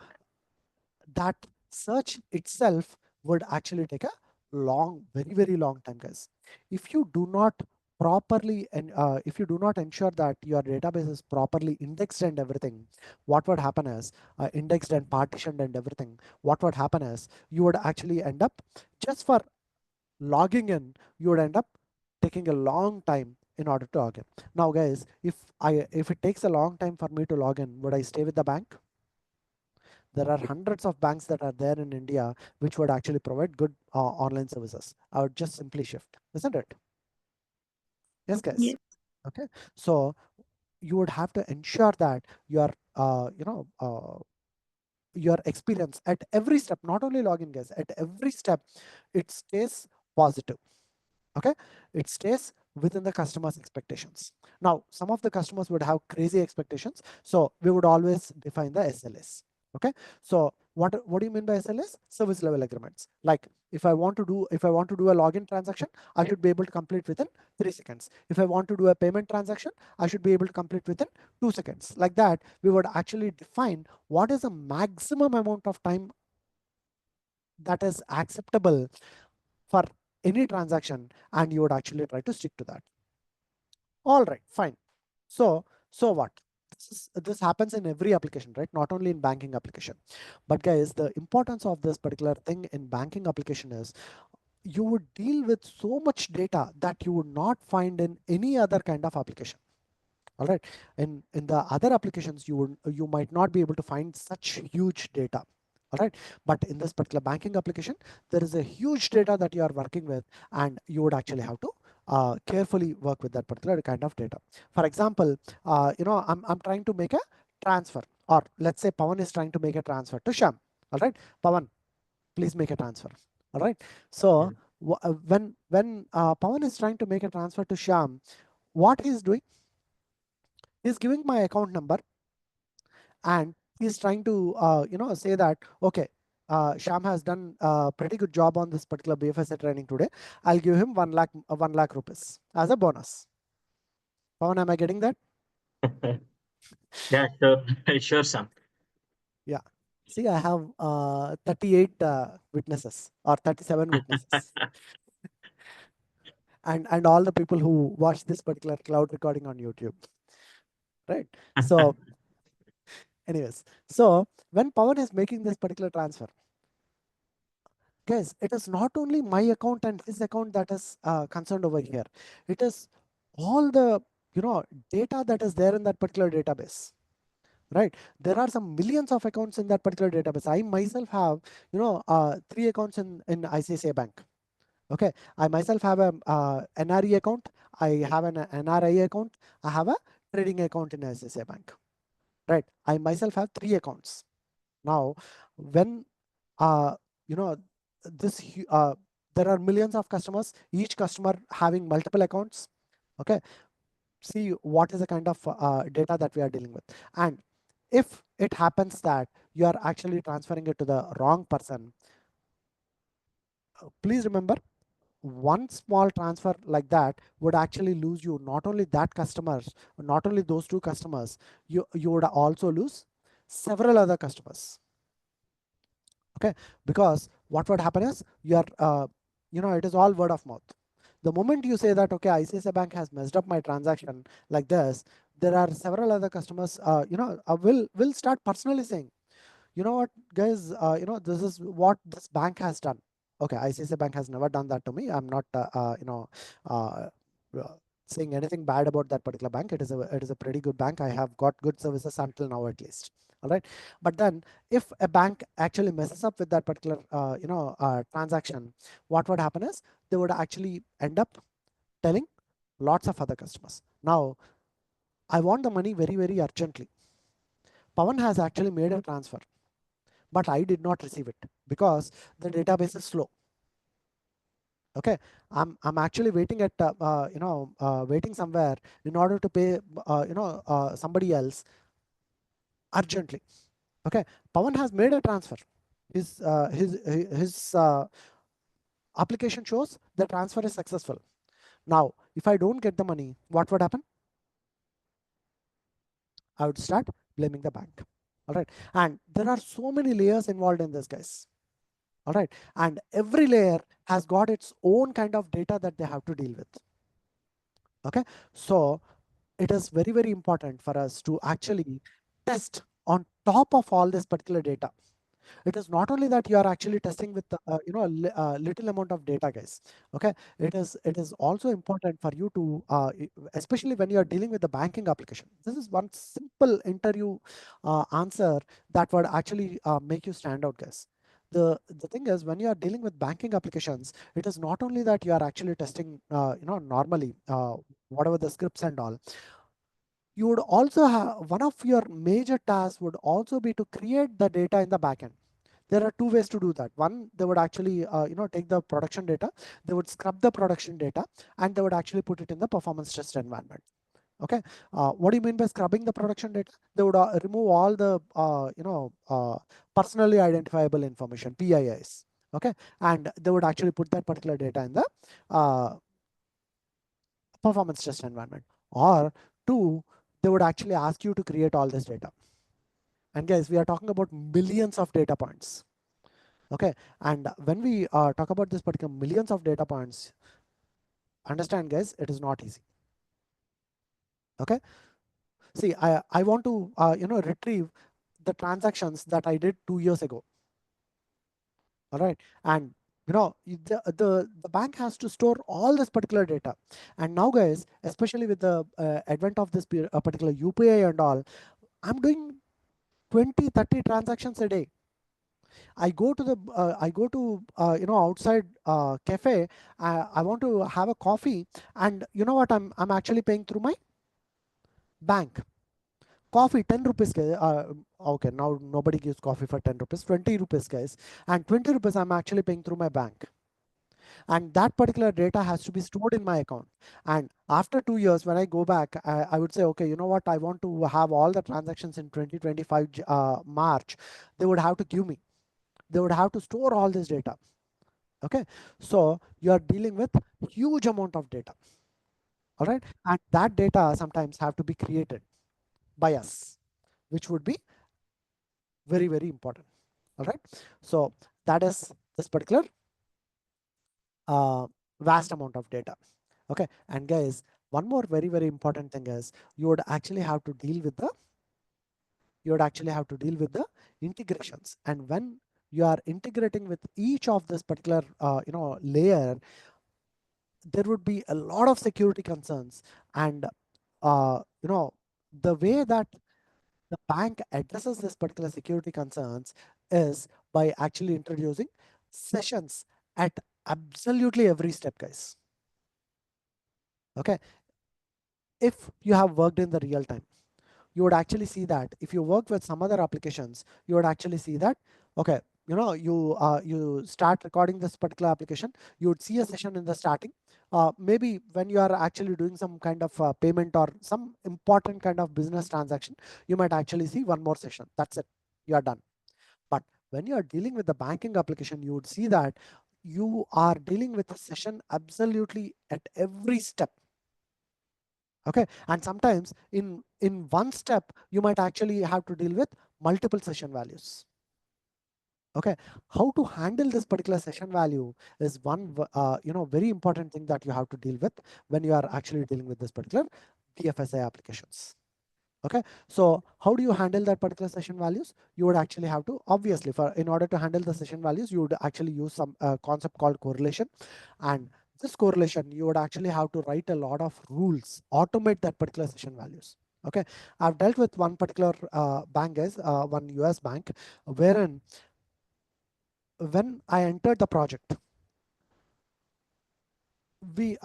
that search itself would actually take a long, very, very long time, guys. If you do not properly and if you do not ensure that your database is properly indexed and everything, what would happen is indexed and partitioned and everything, what would happen is you would actually end up just for logging in, you would end up taking a long time in order to log in. Now, guys, if it takes a long time for me to log in, would I stay with the bank? There are hundreds of banks that are there in India which would actually provide good online services. I would just simply shift, isn't it? Yes, guys.
Yes.
Okay. So you would have to ensure that your, your experience at every step, not only login, guys, at every step, it stays positive. Okay, it stays within the customer's expectations. Now, some of the customers would have crazy expectations, so we would always define the SLAs. Okay, so what do you mean by SLAs? Service level agreements. Like if I want to do a login transaction, I should be able to complete within 3 seconds. If I want to do a payment transaction, I should be able to complete within 2 seconds. Like that, we would actually define what is the maximum amount of time that is acceptable for any transaction, and you would actually try to stick to that. All right, fine. So what? This happens in every application, right? Not only in banking application. But guys, the importance of this particular thing in banking application is you would deal with so much data that you would not find in any other kind of application. All right. In the other applications, you might not be able to find such huge data. All right. But in this particular banking application, there is a huge data that you are working with, and you would actually have to carefully work with that particular kind of data. For example, I'm trying to make a transfer, or let's say Pawan is trying to make a transfer to Sham. All right, Pawan, please make a transfer. All right. So when Pawan is trying to make a transfer to Sham, what he's doing, he's giving my account number, and he's trying to say that, okay, Sham has done a pretty good job on this particular BFSI training today. I'll give him 1 lakh rupees as a bonus. Pawan, am I getting that?
Yeah, sure. Sure, Sam.
Yeah. See, I have 38 witnesses or 37 witnesses. And all the people who watch this particular cloud recording on YouTube. Right. So anyways, so when Pawan is making this particular transfer, guys, it is not only my account and his account that is concerned over here. It is all the data that is there in that particular database, right? There are some millions of accounts in that particular database. I myself have 3 accounts in ICICI Bank. Okay, I myself have a NRE account. I have an NRI account. I have a trading account in ICICI Bank. Right? I myself have 3 accounts. Now, when uh, you know this there are millions of customers, each customer having multiple accounts. Okay, see what is the kind of data that we are dealing with. And if it happens that you are actually transferring it to the wrong person, please remember, one small transfer like that would actually lose you not only that customers, not only those 2 customers, you would also lose several other customers. Okay, because what would happen is it is all word of mouth. The moment you say that, okay, ICICI Bank has messed up my transaction like this, there are several other customers, will start personally saying, you know what, guys, this is what this bank has done. Okay, ICICI Bank has never done that to me. I'm not, uh, uh, saying anything bad about that particular bank. It is a pretty good bank. I have got good services until now, at least. All right, but then if a bank actually messes up with that particular, transaction, what would happen is they would actually end up telling lots of other customers. Now, I want the money very, very urgently. Pawan has actually made a transfer, but I did not receive it because the database is slow. Okay, I'm actually waiting at waiting somewhere in order to pay somebody else urgently. Okay, Pawan has made a transfer. His application shows the transfer is successful. Now, if I don't get the money, what would happen? I would start blaming the bank. All right, and there are so many layers involved in this, guys. All right, and every layer has got its own kind of data that they have to deal with. Okay, so it is very, very important for us to actually test on top of all this particular data. It is not only that you are actually testing with little amount of data, guys. Okay, it is also important for you to especially when you are dealing with the banking application. This is one simple interview answer that would actually make you stand out, guys. The thing is, when you are dealing with banking applications, it is not only that you are actually testing normally whatever the scripts and all. You would also have, one of your major tasks would also be to create the data in the backend. There are 2 ways to do that. One, they would actually take the production data, they would scrub the production data, and they would actually put it in the performance test environment. Okay, what do you mean by scrubbing the production data? They would remove all the personally identifiable information, PIIs. Okay, and they would actually put that particular data in the performance test environment. Or 2, they would actually ask you to create all this data. And guys, we are talking about millions of data points. Okay, and when we talk about this particular millions of data points, understand, guys, it is not easy. Okay, see, I want to retrieve the transactions that I did 2 years ago. All right, and the bank has to store all this particular data. And now, guys, especially with the advent of this particular UPI and all, I'm doing 20-30 transactions a day. I go to the outside cafe. I want to have a coffee, and you know what? I'm actually paying through my bank. Coffee 10 rupees. Okay, now nobody gives coffee for 10 rupees. 20 rupees, guys, and 20 rupees I'm actually paying through my bank. And that particular data has to be stored in my account. And after 2 years, when I go back, I would say, okay, you know what? I want to have all the transactions in 2025 March. They would have to give me. They would have to store all this data. Okay, so you are dealing with huge amount of data. All right, and that data sometimes have to be created by us, which would be very, very important. All right, so that is this particular vast amount of data. Okay, and guys, one more very, very important thing is you would actually have to deal with the integrations. And when you are integrating with each of this particular layer, there would be a lot of security concerns. And the way that the bank addresses this particular security concerns is by actually introducing sessions at absolutely every step, guys. Okay, if you have worked in the real time, you would actually see that if you work with some other applications, you would actually see that, okay, you start recording this particular application, you would see a session in the starting. Maybe when you are actually doing some kind of payment or some important kind of business transaction, you might actually see one more session. That's it, you are done. But when you are dealing with the banking application, you would see that you are dealing with a session absolutely at every step. Okay, and sometimes in one step you might actually have to deal with multiple session values. Okay, how to handle this particular session value is one very important thing that you have to deal with when you are actually dealing with this particular BFSI applications. Okay, so how do you handle that particular session values? You would actually have to, obviously, in order to handle the session values, you would actually use some concept called correlation. And this correlation, you would actually have to write a lot of rules, automate that particular session values. Okay, I've dealt with one particular bank, guys, one US bank, wherein when I entered the project, we,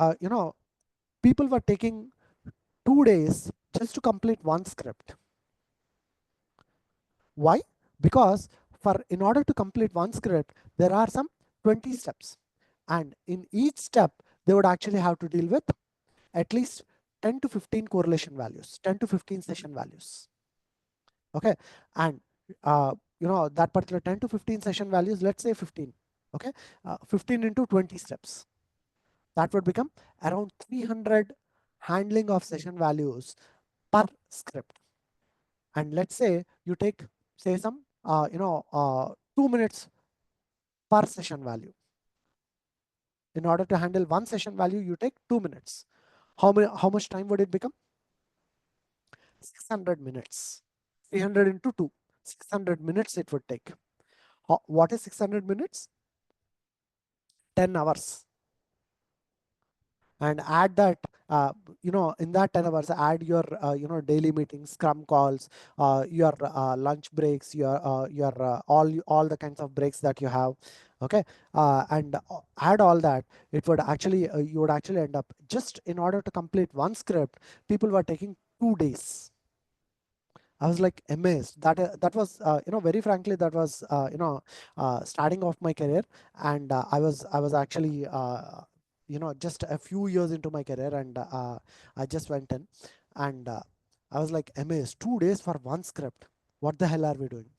people were taking 2 days just to complete one script. Why? Because in order to complete one script, there are some 20 steps. And in each step, they would actually have to deal with at least 10 to 15 correlation values, 10 to 15 session values. Okay. And, that particular 10 to 15 session values, let's say 15. Okay. 15 into 20 steps. That would become around 300 handling of session values per script. And let's say you take, say, some 2 minutes per session value. In order to handle one session value, you take 2 minutes. How much time would it become? 600 minutes. 300 into 2, 600 minutes it would take. What is 600 minutes? 10 hours. And add that, in that 10 hours, add your, daily meetings, scrum calls, your lunch breaks, your all the kinds of breaks that you have. Okay. And add all that, it would actually, you would actually end up, just in order to complete one script, people were taking 2 days. I was like amazed. That was, very frankly, that was, starting off my career, and I was actually, just a few years into my career, and I just went in, and I was like amazed. 2 days for one script. What the hell are we doing?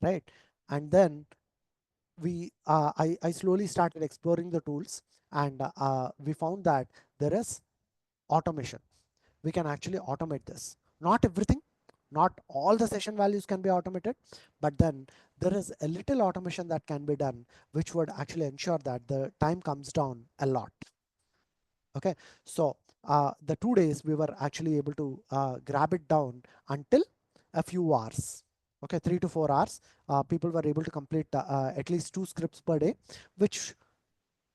Right? And then I slowly started exploring the tools, and we found that there is automation. We can actually automate this. Not everything, not all the session values can be automated, but then there is a little automation that can be done, which would actually ensure that the time comes down a lot. Okay, so the 2 days we were actually able to grab it down until a few hours. Okay, 3 to 4 hours. People were able to complete at least 2 scripts per day, which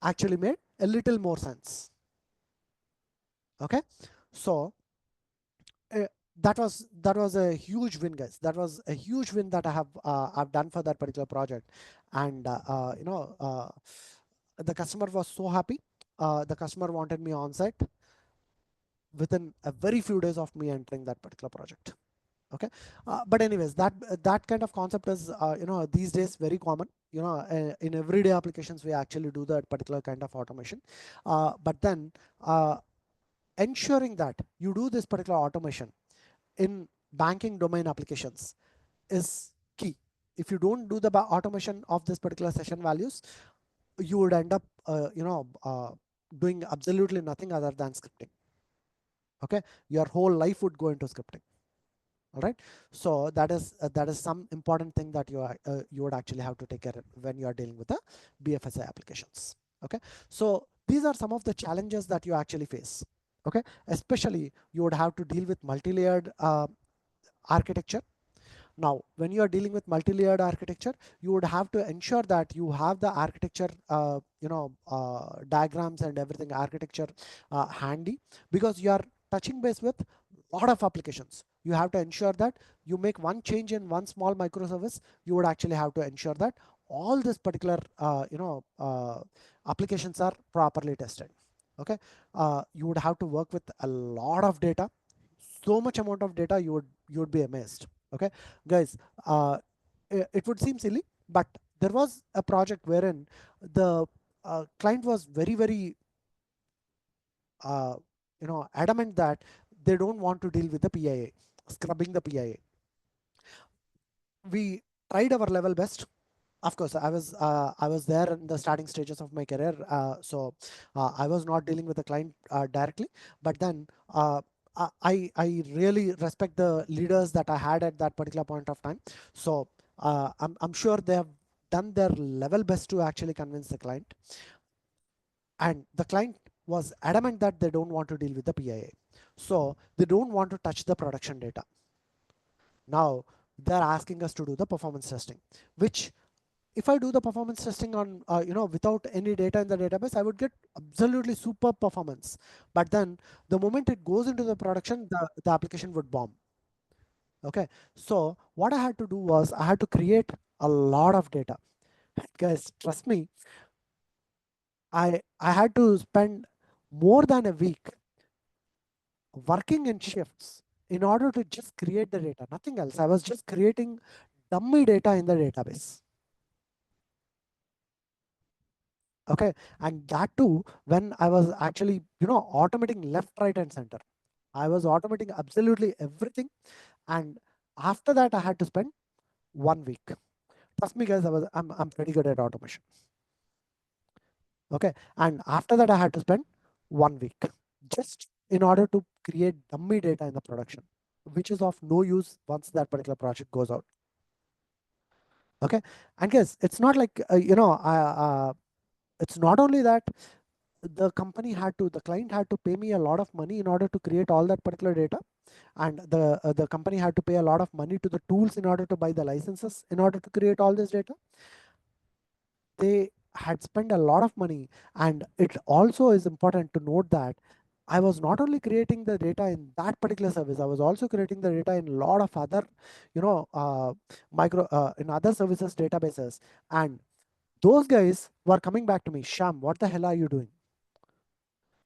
actually made a little more sense. Okay, so uh, that was a huge win, guys. That was a huge win that I've done for that particular project, and the customer was so happy. The customer wanted me on site within a very few days of me entering that particular project. Okay, but anyways, that kind of concept is these days very common. In everyday applications we actually do that particular kind of automation, but then ensuring that you do this particular automation in banking domain applications is key. If you don't do the automation of this particular session values, you would end up doing absolutely nothing other than scripting. Okay, your whole life would go into scripting. All right, so that is some important thing that you would actually have to take care of when you are dealing with the BFSI applications. Okay, so these are some of the challenges that you actually face. Okay, especially you would have to deal with multi-layered architecture. Now, when you are dealing with multi-layered architecture, you would have to ensure that you have the architecture, diagrams and everything architecture handy, because you are touching base with a lot of applications. You have to ensure that you make one change in one small microservice. You would actually have to ensure that all this particular, applications are properly tested. Okay, you would have to work with a lot of data, so much amount of data, you would be amazed. Okay, guys, it would seem silly, but there was a project wherein the client was very adamant that they don't want to deal with the PIA, scrubbing the PIA. We tried our level best. Of course, I was there in the starting stages of my career, so I was not dealing with the client directly. But then I really respect the leaders that I had at that particular point of time. So I'm sure they have done their level best to actually convince the client, and the client was adamant that they don't want to deal with the PIA, so they don't want to touch the production data. Now they're asking us to do the performance testing, which if I do the performance testing on, without any data in the database, I would get absolutely superb performance. But then the moment it goes into the production, the application would bomb. Okay. So what I had to do was I had to create a lot of data. Guys, trust me, I had to spend more than a week working in shifts in order to just create the data, nothing else. I was just creating dummy data in the database. Okay. And that too, when I was actually, automating left, right, and center. I was automating absolutely everything. And after that, I had to spend 1 week. Trust me, guys, I'm pretty good at automation. Okay. And after that, I had to spend 1 week just in order to create dummy data in the production, which is of no use once that particular project goes out. Okay. And guys, it's not like, it's not only that the client had to pay me a lot of money in order to create all that particular data, and the company had to pay a lot of money to the tools in order to buy the licenses in order to create all this data. They had spent a lot of money, and it also is important to note that I was not only creating the data in that particular service, I was also creating the data in a lot of other, in other services databases. And those guys were coming back to me, Sham, what the hell are you doing?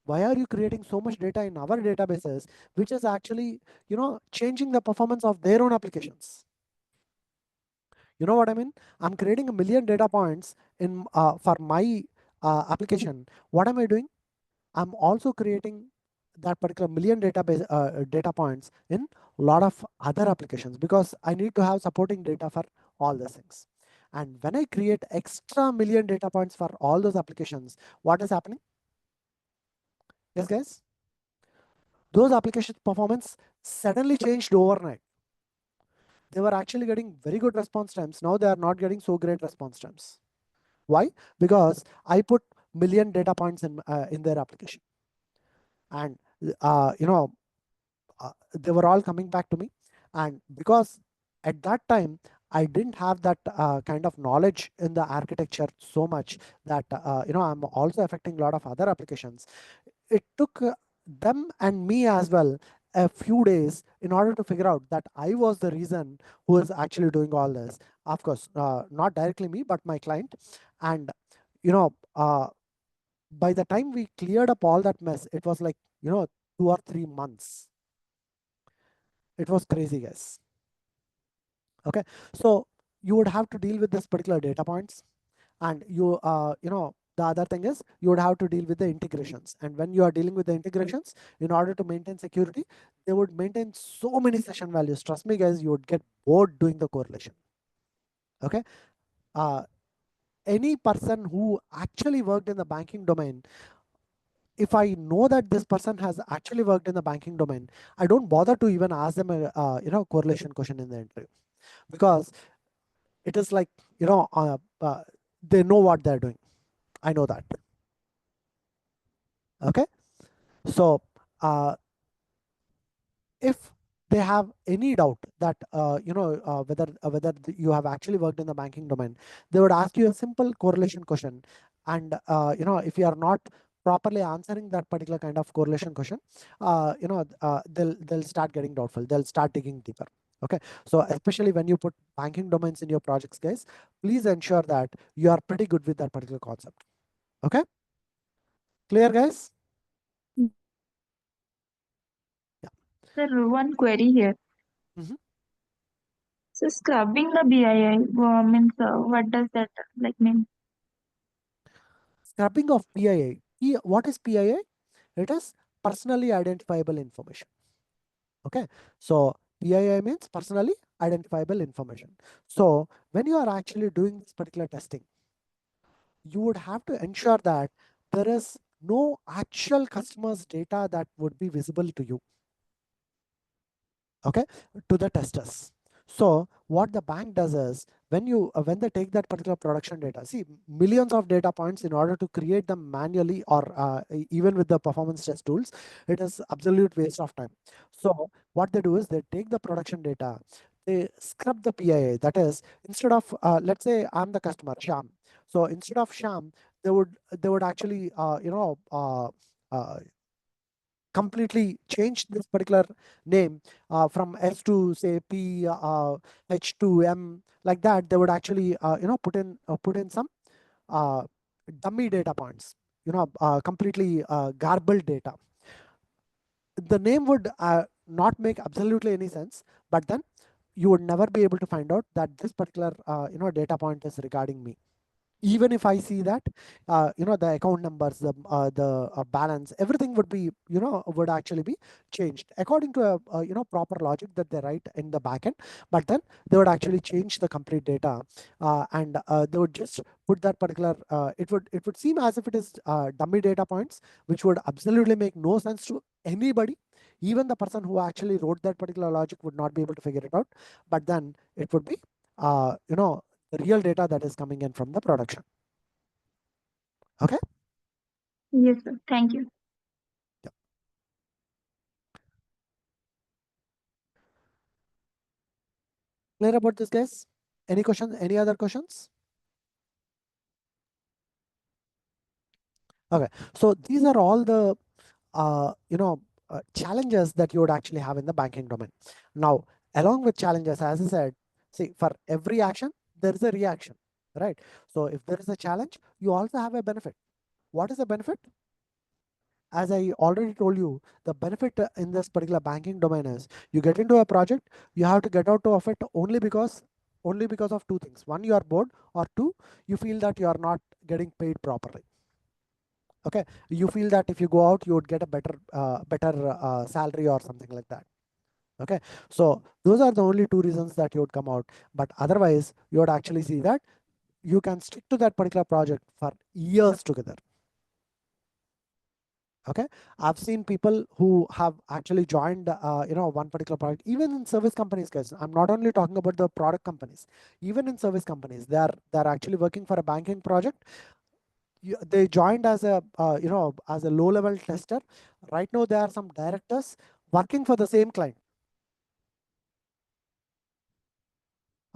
Why are you creating so much data in our databases, which is actually, changing the performance of their own applications? You know what I mean? I'm creating 1 million data points in for my application. What am I doing? I'm also creating that particular 1 million data points in a lot of other applications, because I need to have supporting data for all these things. And when I create extra 1 million data points for all those applications, what is happening? Yes, guys? Those applications performance suddenly changed overnight. They were actually getting very good response times. Now they are not getting so great response times. Why? Because I put 1 million data points in their application, and uh, you know they were all coming back to me. And because at that time I didn't have that kind of knowledge in the architecture so much, that I'm also affecting a lot of other applications. It took them and me as well a few days in order to figure out that I was the reason who is actually doing all this. Of course, not directly me, but my client. And you know by the time we cleared up all that mess, it was like 2 or 3 months. It was crazy, guys. Okay. So you would have to deal with this particular data points, and the other thing is you would have to deal with the integrations. And when you are dealing with the integrations, in order to maintain security, they would maintain so many session values. Trust me, guys, you would get bored doing the correlation. Okay. Any person who actually worked in the banking domain, if I know that this person has actually worked in the banking domain, I don't bother to even ask them a correlation question in the interview, because it is like they know what they're doing. I know that. Okay. So if they have any doubt that whether you have actually worked in the banking domain, they would ask you a simple correlation question. And if you are not properly answering that particular kind of correlation question, they'll start getting doubtful, they'll start digging deeper. Okay. So especially when you put banking domains in your projects, guys, please ensure that you are pretty good with that particular concept. Okay. Clear, guys?
Sir, one query here.
Mhm.
So scrubbing the BII means what does that mean?
Scrubbing of PII. What is PII? It is personally identifiable information. Okay. So PII means personally identifiable information. So when you are actually doing this particular testing, you would have to ensure that there is no actual customer's data that would be visible to you, okay, to the testers. So what the bank does is when they take that particular production data, see millions of data points in order to create them manually or even with the performance test tools, it is absolute waste of time. So what they do is they take the production data, they scrub the PII. That is, instead of let's say I'm the customer, Sham. So instead of Sham, they would actually completely change this particular name from S to say P, H to M, like that. They would actually put in some uh, dummy data points, completely garbled data. The name would not make absolutely any sense, but then you would never be able to find out that this particular data point is regarding me. Even if I see that, the account numbers, the balance, everything would be, would actually be changed according to a proper logic that they write in the backend. But then they would actually change the complete data, and they would just put that particular. It would seem as if it is dummy data points, which would absolutely make no sense to anybody. Even the person who actually wrote that particular logic would not be able to figure it out. But then it would be, the real data that is coming in from the production. Okay.
Yes, sir. Thank you.
Clear about this, guys? Any questions? Any other questions? Okay. So these are all the challenges that you would actually have in the banking domain. Now, along with challenges, as I said, see, for every action there is a reaction, right? So if there is a challenge, you also have a benefit. What is the benefit? As I already told you, the benefit in this particular banking domain is you get into a project, you have to get out of it only because of two things. One, you are bored, or two, you feel that you are not getting paid properly. Okay, you feel that if you go out, you would get a better salary or something like that. Okay, so those are the only two reasons that you would come out. But otherwise, you would actually see that you can stick to that particular project for years together. Okay, I've seen people who have actually joined one particular product, even in service companies, guys. I'm not only talking about the product companies. Even in service companies, they're actually working for a banking project. They joined as a as a low level tester. Right now there are some directors working for the same client.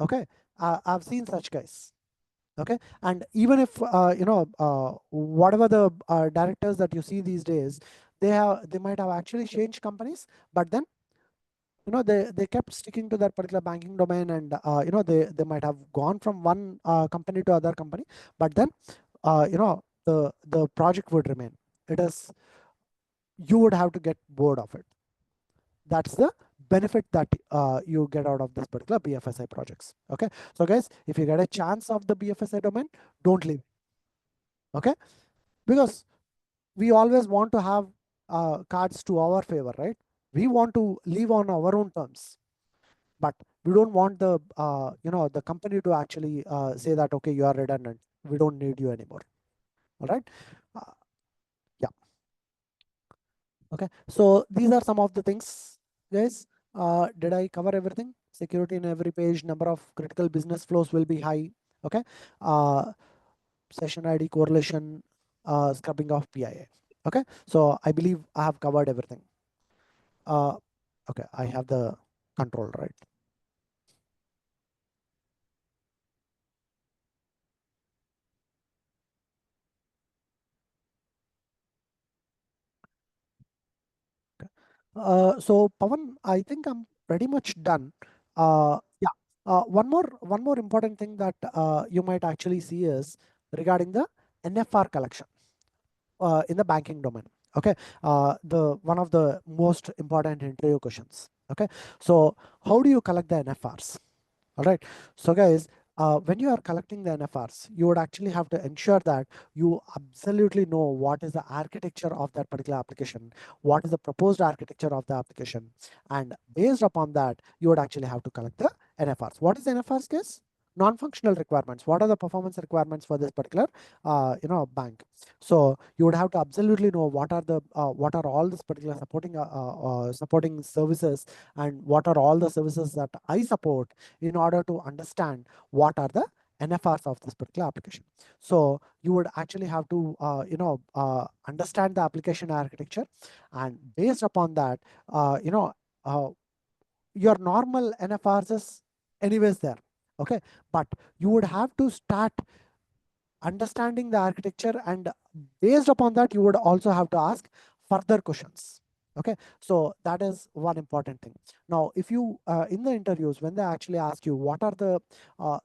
Okay, I've seen such guys. Okay, and even if whatever the directors that you see these days, they might have actually changed companies, but then they kept sticking to that particular banking domain, and they might have gone from one company to other company, but then the project would remain. It is, you would have to get bored of it. That's the benefit that you get out of this particular BFSI projects. Okay, so guys, if you get a chance of the BFSI domain, don't leave. Okay, because we always want to have cards to our favor, right? We want to live on our own terms, but we don't want the company to actually say that, okay, you are redundant, we don't need you anymore. All right. uh, yeah. Okay, so these are some of the things, guys. Did I cover everything? Security in every page, number of critical business flows will be high. Okay, session ID correlation, scrubbing of PIA. Okay, so I believe I have covered everything. Okay, I have the control, right? So Pawan, I think I'm pretty much done. Yeah. One more important thing that you might actually see is regarding the NFR collection in the banking domain. Okay, the one of the most important interview questions. Okay, so how do you collect the NFRs? All right. So guys, when you are collecting the NFRs, you would actually have to ensure that you absolutely know what is the architecture of that particular application, what is the proposed architecture of the application, and based upon that, you would actually have to collect the NFRs. What is NFRs, guys? Non-functional requirements. What are the performance requirements for this particular bank? So you would have to absolutely know what are all this particular supporting services, and what are all the services that I support, in order to understand what are the NFRs of this particular application. So you would actually have to understand the application architecture, and based upon that, your normal NFRs is anyways there. Okay, but you would have to start understanding the architecture, and based upon that, you would also have to ask further questions. Okay, so that is one important thing. Now, if you in the interviews, when they actually ask you what are the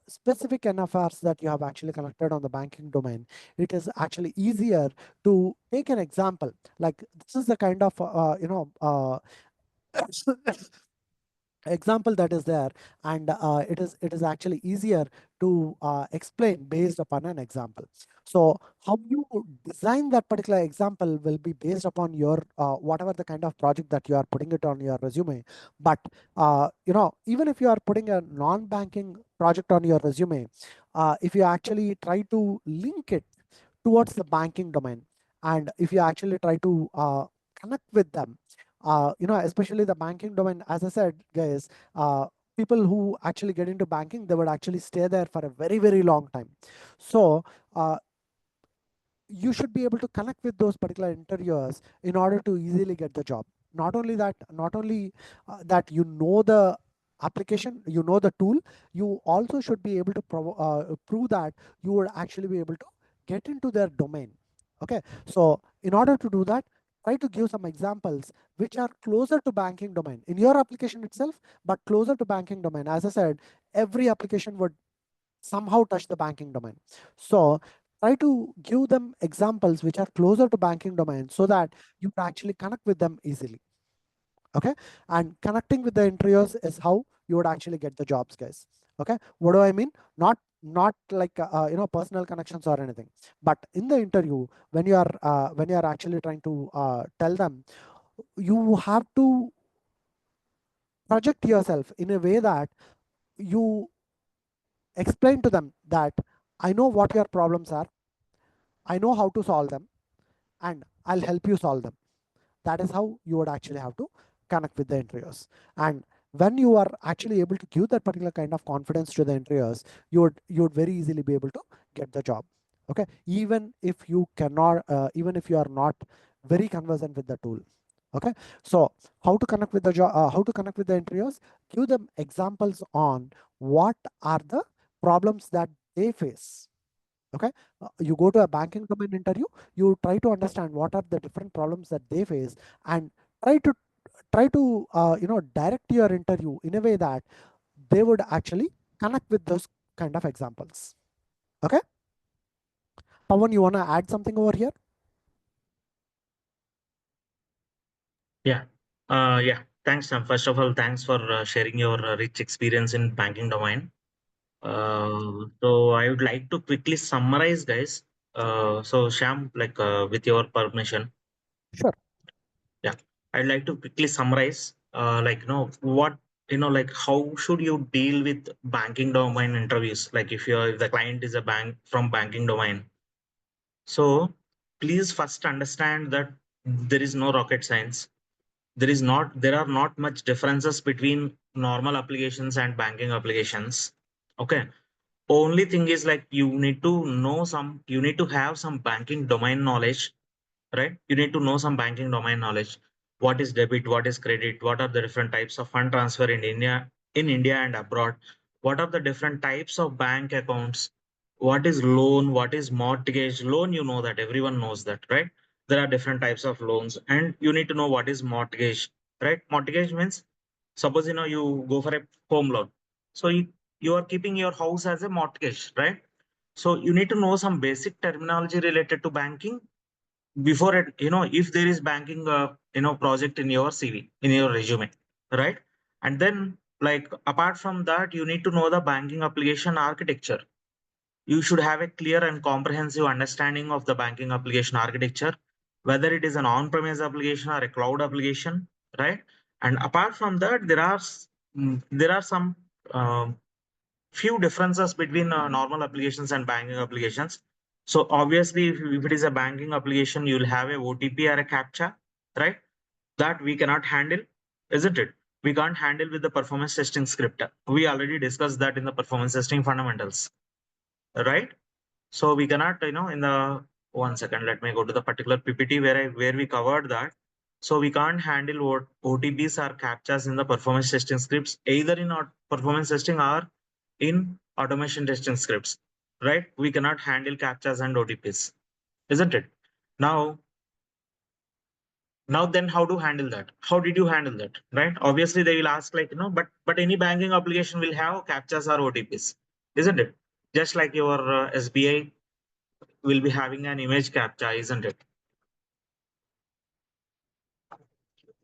specific NFRs that you have actually collected on the banking domain, it is actually easier to take an example. Like, this is the kind of example that is there, and it is actually easier to explain based upon an example. So how you design that particular example will be based upon your whatever the kind of project that you are putting it on your resume. But even if you are putting a non-banking project on your resume, if you actually try to link it towards the banking domain, and if you actually try to connect with them, especially the banking domain, as I said, guys, people who actually get into banking, they would actually stay there for a very, very long time. So you should be able to connect with those particular interviewers in order to easily get the job. Not only that you know the application, you know the tool, you also should be able to prove that you would actually be able to get into their domain. Okay, so in order to do that, try to give some examples which are closer to banking domain in your application itself, but closer to banking domain. As I said, every application would somehow touch the banking domain. So try to give them examples which are closer to banking domain, so that you can actually connect with them easily. Okay, and connecting with the interviewers is how you would actually get the jobs, guys. Okay, what do I mean? Not like personal connections or anything, but in the interview, when you are actually trying to tell them, you have to project yourself in a way that you explain to them that I know what your problems are, I know how to solve them, and I'll help you solve them. That is how you would actually have to connect with the interviewers. And when you are actually able to give that particular kind of confidence to the interviewers, you would very easily be able to get the job. Okay, even if you cannot, even if you are not very conversant with the tool. Okay, so how to connect with the job? How to connect with the interviewers? Give them examples on what are the problems that they face. Okay, you go to a banking domain interview, you try to understand what are the different problems that they face, and try to direct your interview in a way that they would actually connect with those kind of examples. Okay, Pawan, you want to add something over here?
Yeah. Yeah. Thanks, Sam. First of all, thanks for sharing your rich experience in banking domain. So I would like to quickly summarize, guys. So Sham, like with your permission,
Sure.
yeah, I'd like to quickly summarize, like what like how should you deal with banking domain interviews? Like if the client is a bank from banking domain, so please first understand that there is no rocket science. There are not much differences between normal applications and banking applications. Okay, only thing is like you need to have some banking domain knowledge, right? You need to know some banking domain knowledge. What is debit, what is credit, what are the different types of fund transfer in India and abroad, what are the different types of bank accounts, what is loan, what is mortgage. Loan, you know that, everyone knows that, right? There are different types of loans, and you need to know what is mortgage, right? Mortgage means, suppose you go for a home loan, so you are keeping your house as a mortgage, right? So you need to know some basic terminology related to banking before it, if there is banking project in your CV, in your resume, right? And then, like, apart from that, you need to know the banking application architecture. You should have a clear and comprehensive understanding of the banking application architecture, whether it is an on-premise application or a cloud application, right? And apart from that, there are some few differences between normal applications and banking applications. So obviously, if it is a banking application, you'll have a OTP or a CAPTCHA, right? That we cannot handle, isn't it? We can't handle with the performance testing script. We already discussed that in the performance testing fundamentals, right? So we cannot, in the 1 second, let me go to the particular PPT where we covered that. So we can't handle what OTPs or CAPTCHAs in the performance testing scripts, either in our performance testing or in automation testing scripts, right? We cannot handle CAPTCHAs and OTPs, isn't it? Now then how to handle that? How did you handle that, right? Obviously they will ask like, but any banking application will have CAPTCHAs or OTPs, isn't it? Just like your SBI will be having an image captcha, isn't it?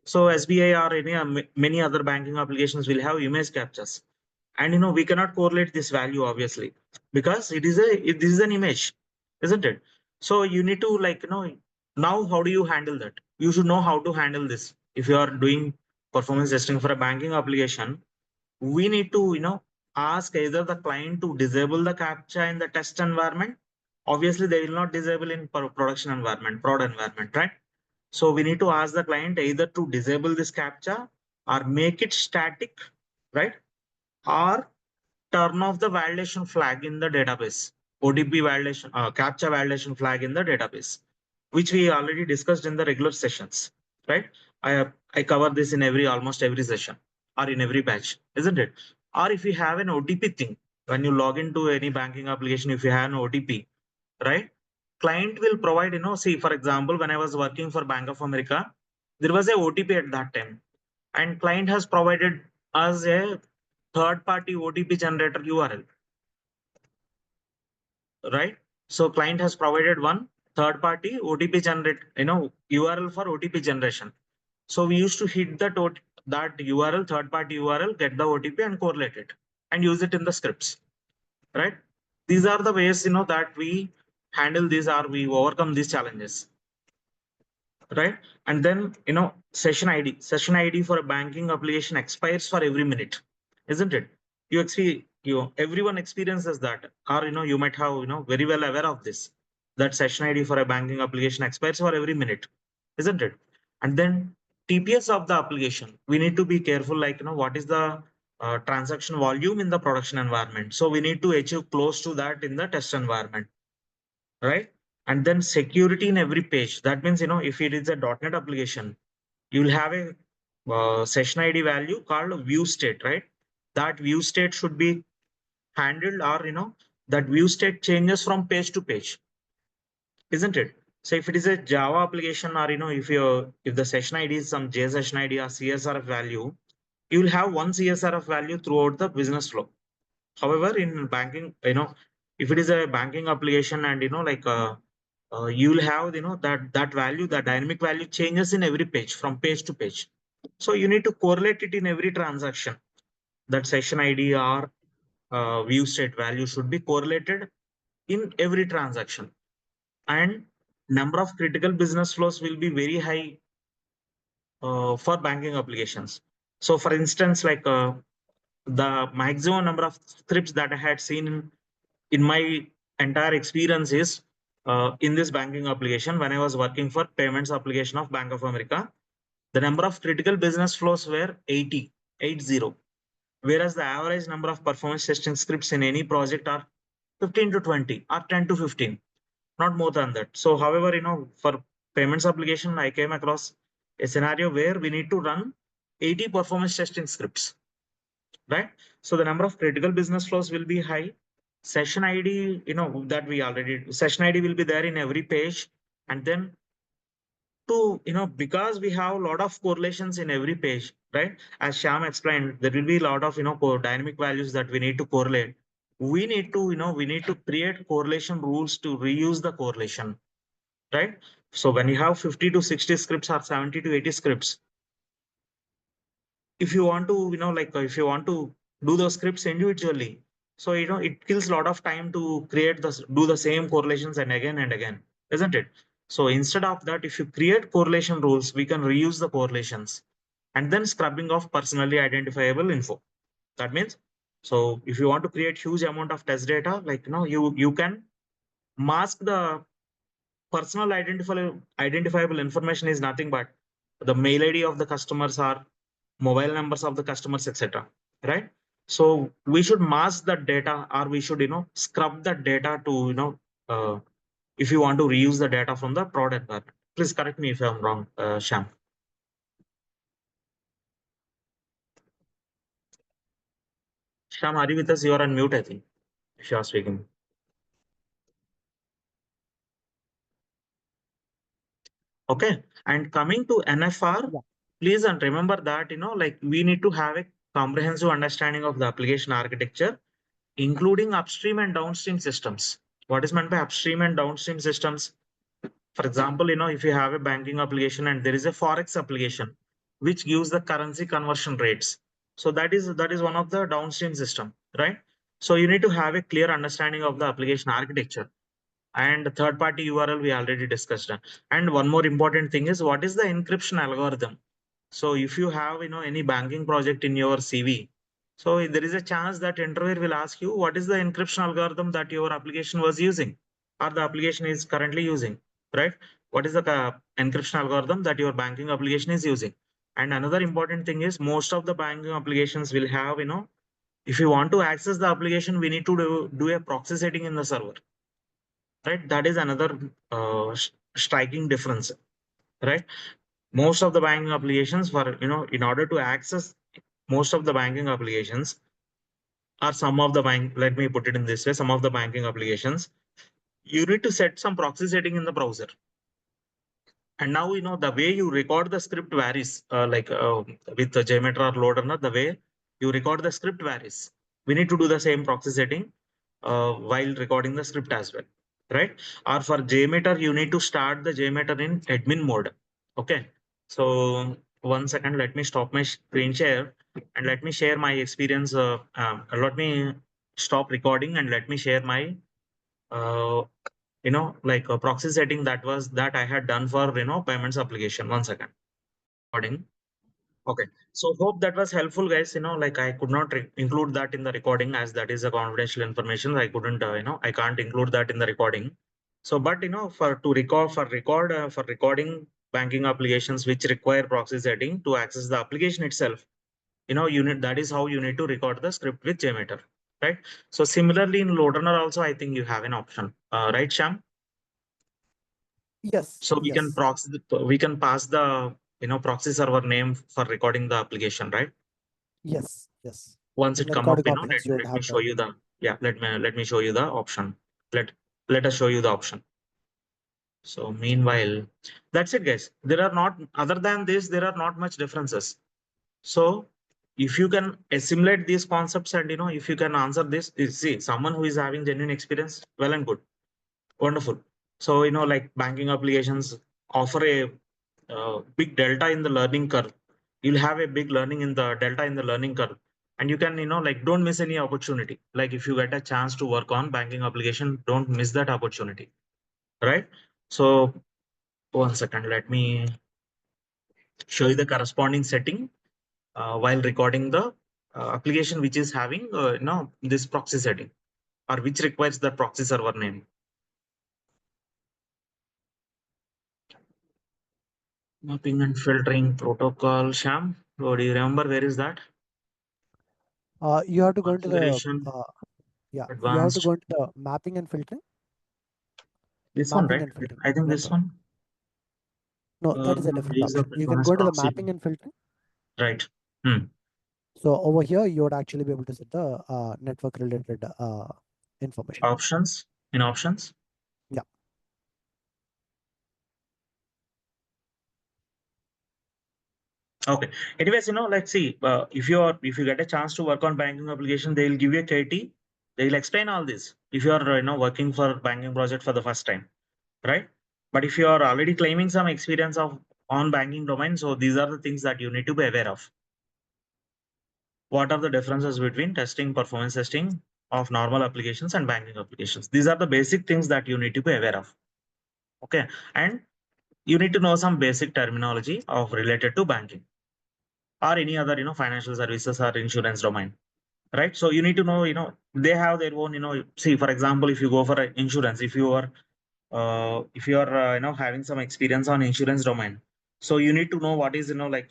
So SBI or many other banking applications will have image captchas, and we cannot correlate this value obviously because this is an image, isn't it? So you need to now how do you handle that? You should know how to handle this. If you are doing performance testing for a banking application, we need to ask either the client to disable the captcha in the test environment. Obviously they will not disable in production environment, prod environment, right? So we need to ask the client either to disable this captcha or make it static, right? Or turn off the validation flag in the database, OTP validation, captcha validation flag in the database, which we already discussed in the regular sessions, right? I cover this in almost every session or in every batch, isn't it? Or if you have an OTP thing, when you log into any banking application, if you have an OTP, right? Client will provide, see, for example, when I was working for Bank of America, there was a OTP at that time, and client has provided us a third-party OTP generator URL, right? So client has provided one third-party OTP generate, URL for OTP generation. So we used to hit that URL, third-party URL, get the OTP and correlate it and use it in the scripts, right? These are the ways, that we handle these or we overcome these challenges, right? And then, session ID for a banking application expires for every minute, isn't it? Everyone experiences that, or, you might have, very well aware of this, that session ID for a banking application expires for every minute, isn't it? And then TPS of the application, we need to be careful, like, what is the transaction volume in the production environment. So we need to achieve close to that in the test environment, right? And then security in every page. That means, if it is a .NET application, you will have a session ID value called view state, right? That view state should be handled, or, that view state changes from page to page, isn't it? So if it is a Java application, or, if the session ID is some JSession ID or CSRF value, you will have one CSRF value throughout the business flow. However, in banking, if it is a banking application and, you will have, that value, the dynamic value changes in every page from page to page. So you need to correlate it in every transaction. That session ID or view state value should be correlated in every transaction. And number of critical business flows will be very high for banking applications. So for instance, like the maximum number of scripts that I had seen in my entire experience is in this banking application, when I was working for payments application of Bank of America, the number of critical business flows were 80, whereas the average number of performance testing scripts in any project are 15 to 20 or 10 to 15, not more than that. So however, for payments application, I came across a scenario where we need to run 80 performance testing scripts, right? So the number of critical business flows will be high. Session ID, that we already, session ID will be there in every page. And then because we have a lot of correlations in every page, right? As Sham explained, there will be a lot of, dynamic values that we need to correlate. We need to create correlation rules to reuse the correlation, right? So when you have 50 to 60 scripts or 70 to 80 scripts, if you want to, if you want to do those scripts individually, so, it kills a lot of time to do the same correlations and again, isn't it? So instead of that, if you create correlation rules, we can reuse the correlations and then scrubbing of personally identifiable info. That means So if you want to create huge amount of test data, like, you can mask the personal identifiable information is nothing but the mail ID of the customers or mobile numbers of the customers, etc. Right? So we should mask that data, or we should, scrub that data to, if you want to reuse the data from the prod environment. Please correct me if I'm wrong, Sham. Sham, are you with us? You are on mute, I think, if you are speaking. Okay. And coming to NFR,
Yeah.
please and remember that, like, we need to have a comprehensive understanding of the application architecture, including upstream and downstream systems. What is meant by upstream and downstream systems? For example, if you have a banking application and there is a Forex application, which gives the currency conversion rates. So that is one of the downstream system, right? So you need to have a clear understanding of the application architecture. And third party URL we already discussed. And one more important thing is, what is the encryption algorithm? So if you have, any banking project in your CV, so there is a chance that interviewer will ask you, what is the encryption algorithm that your application was using, or the application is currently using, right? What is the encryption algorithm that your banking application is using? And another important thing is, most of the banking applications will have, if you want to access the application, we need to do a proxy setting in the server, right? That is another striking difference, right? Most of the banking applications, for, in order to access most of the banking applications, or some of the bank, let me put it in this way, some of the banking applications, you need to set some proxy setting in the browser. And now, the way you record the script varies, like with the JMeter or LoadRunner, the way you record the script varies. We need to do the same proxy setting while recording the script as well, right? Or for JMeter, you need to start the JMeter in admin mode. Okay. So 1 second, let me stop my screen share and let me share my experience. Let me stop recording and let me share my uh, like a proxy setting that I had done for, payments application. 1 second. Recording. Okay. So hope that was helpful, guys. Like, I could not include that in the recording, as that is a confidential information. I couldn't, I can't include that in the recording. So, but, for recording banking applications which require proxy setting to access the application itself, that is how you need to record the script with JMeter, right? So similarly in LoadRunner also, I think you have an option, right, Sham?
Yes.
So we can we can pass the, proxy server name for recording the application, right?
Yes. Yes.
Once
In
it
the
come up,
recording options, you would
let me
have
show
the.
you the, yeah, let me show you the option. Let us show you the option. So meanwhile, that's it, guys. There are not, other than this, there are not much differences. So if you can assimilate these concepts and, if you can answer this, see, someone who is having genuine experience, well and good. Wonderful. So, like banking applications offer a big delta in the learning curve. You'll have a big learning in the delta in the learning curve. And you can, like, don't miss any opportunity. Like, if you get a chance to work on banking application, don't miss that opportunity. Right? So 1 second, let me show you the corresponding setting while recording the application which is having, this proxy setting, or which requires the proxy server name. Mapping and filtering protocol, Sham. So do you remember where is that?
You have to go into the.
Configuration,
Yeah. You have to
advanced.
go into the mapping and filtering.
This one,
Mapping
right?
and filtering.
I think this
Network.
one.
No, that is a different
Use of
option. You can go
advanced
into the
proxy.
mapping and filtering.
Right. Hmm.
So over here, you would actually be able to set the network related information.
Options. In options.
Yeah.
Okay. Anyways, let's see. If you get a chance to work on banking application, they will give you a KT. They will explain all this. If you are, working for banking project for the first time, right? But if you are already claiming some experience of on banking domain, so these are the things that you need to be aware of. What are the differences between testing, performance testing of normal applications and banking applications? These are the basic things that you need to be aware of. Okay. And you need to know some basic terminology of related to banking or any other, financial services or insurance domain, right? So you need to know, they have their own, see, for example, if you go for insurance, if you are having some experience on insurance domain, so you need to know what is, like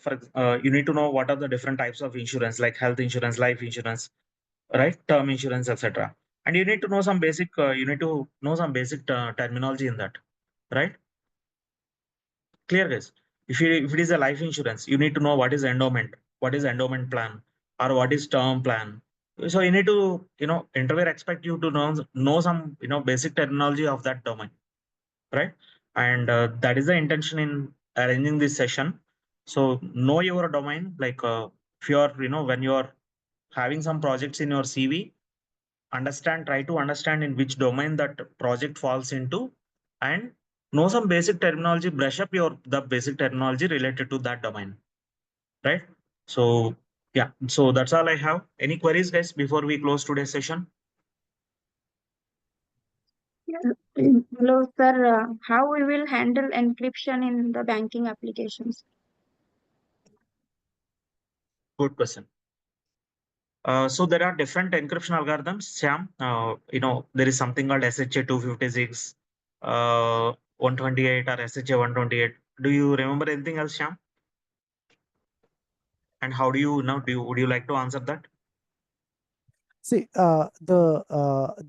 you need to know what are the different types of insurance, like health insurance, life insurance, right? Term insurance, etc. And you need to know some basic, terminology in that, right? Clear, guys? If it is a life insurance, you need to know what is endowment, what is endowment plan, or what is term plan. So you need to, interviewer expect you to know some, basic terminology of that domain, right? And that is the intention in arranging this session. So know your domain, like if you are, when you are having some projects in your CV, try to understand in which domain that project falls into, and know some basic terminology, brush up the basic terminology related to that domain, right? So yeah, so that's all I have. Any queries, guys, before we close today's session?
Hello, sir. How we will handle encryption in the banking applications?
Good question. So there are different encryption algorithms, Sam. There is something called SHA 256, 128, or SHA 128. Do you remember anything else, Sam? And how do you know? Would you like to answer that?
See, the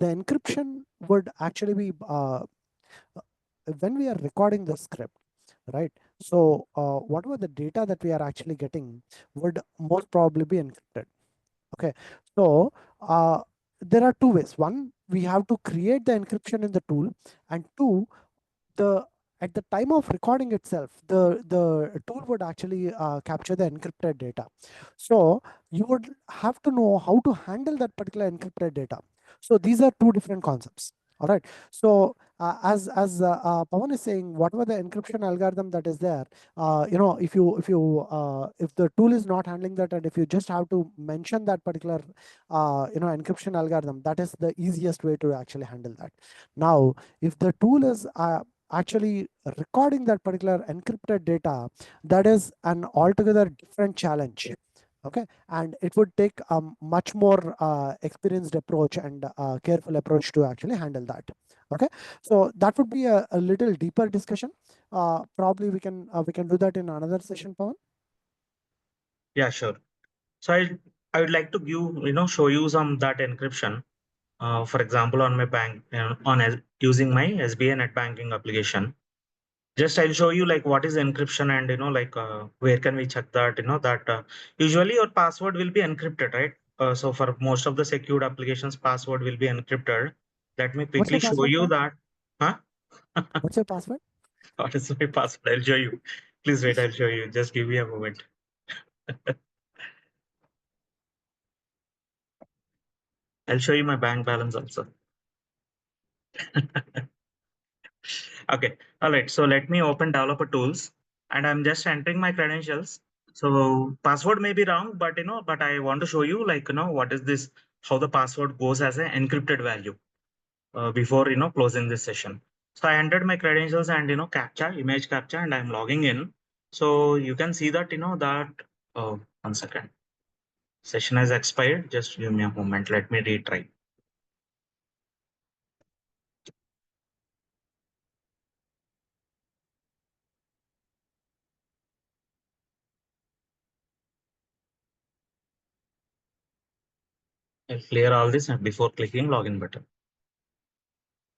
encryption would actually be when we are recording the script, right? So whatever the data that we are actually getting would most probably be encrypted. Okay, so there are two ways. One, we have to create the encryption in the tool, and two, the at the time of recording itself, the tool would actually capture the encrypted data. So you would have to know how to handle that particular encrypted data. So these are two different concepts. All right. So as Pawan is saying, whatever the encryption algorithm that is there, if the tool is not handling that, and if you just have to mention that particular encryption algorithm, that is the easiest way to actually handle that. Now, if the tool is actually recording that particular encrypted data, that is an altogether different challenge. Okay, and it would take a much more experienced approach and careful approach to actually handle that. Okay, so that would be a little deeper discussion. Probably we can do that in another session, Pawan.
Yeah, sure. So I would like to show you some that encryption. For example, on my bank, using my SBI net banking application. Just I'll show you like what is encryption, and like where can we check that, that usually your password will be encrypted, right? So for most of the secured applications, password will be encrypted. Let me
What's
quickly
your
show
password,
you
Pawan?
that. Huh?
What's your password?
What is my password? I'll show you. Please wait, I'll show you. Just give me a moment. I'll show you my bank balance also. Okay. All right. So let me open developer tools, and I'm just entering my credentials. So password may be wrong, but but I want to show you like, what is this, how the password goes as an encrypted value before, closing this session. So I entered my credentials and, captcha, image captcha, and I'm logging in. So you can see that, that, 1 second. Session has expired. Just give me a moment. Let me retry. I'll clear all this and before clicking login button.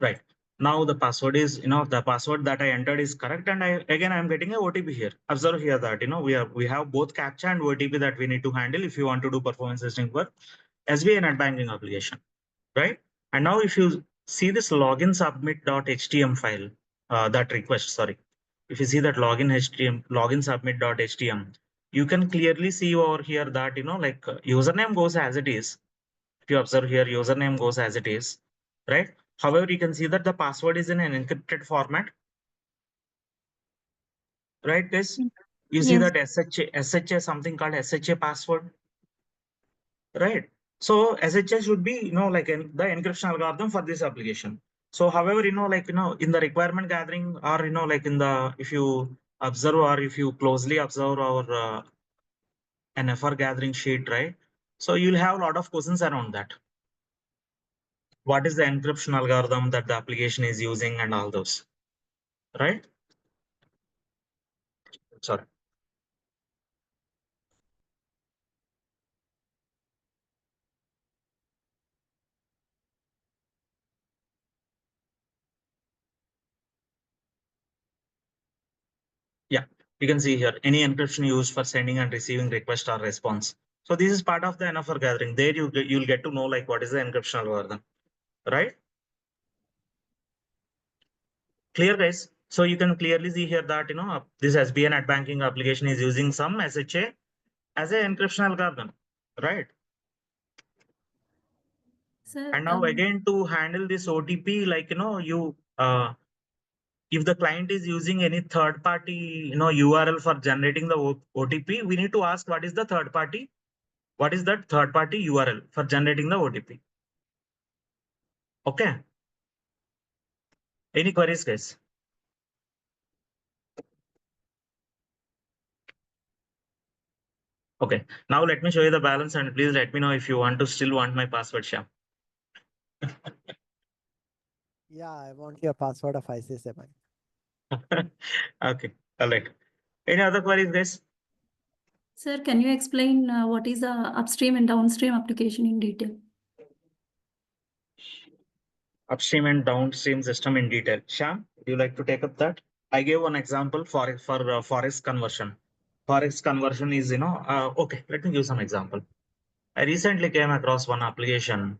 Right. Now the password is, the password that I entered is correct. And I'm getting a OTP here. Observe here that, we have both captcha and OTP that we need to handle if you want to do performance testing for SBI net banking application, right? And now if you see this login submit.htm file, that request, sorry. If you see that login submit.htm, you can clearly see over here that, like username goes as it is. If you observe here, username goes as it is, right? However, you can see that the password is in an encrypted format, right, guys? You see
Yes.
that SHA something called SHA password, right? So SHA should be, like the encryption algorithm for this application. So however, like, in the requirement gathering, or, like in the, if you observe or if you closely observe our NFR gathering sheet, right? So you'll have a lot of questions around that. What is the encryption algorithm that the application is using and all those, right? Sorry. Yeah, you can see here any encryption used for sending and receiving request or response. So this is part of the NFR gathering. There you'll get to know like what is the encryption algorithm, right? Clear, guys? So you can clearly see here that this SBI net banking application is using some SHA as an encryption algorithm, right?
Sir,
And now again to handle this OTP, like if the client is using any third party URL for generating the OTP, we need to ask what is the third party, what is that third party URL for generating the OTP. Okay. Any queries, guys? Okay. Now let me show you the balance and please let me know if you still want my password, Shyam.
Yeah, I want your password of ICICI Bank.
Okay. All right. Any other queries, guys?
Sir, can you explain what is the upstream and downstream application in detail?
Upstream and downstream system in detail. Shyam, would you like to take up that? I gave one example for forex conversion. Forex conversion is, okay, let me give some example. I recently came across one application.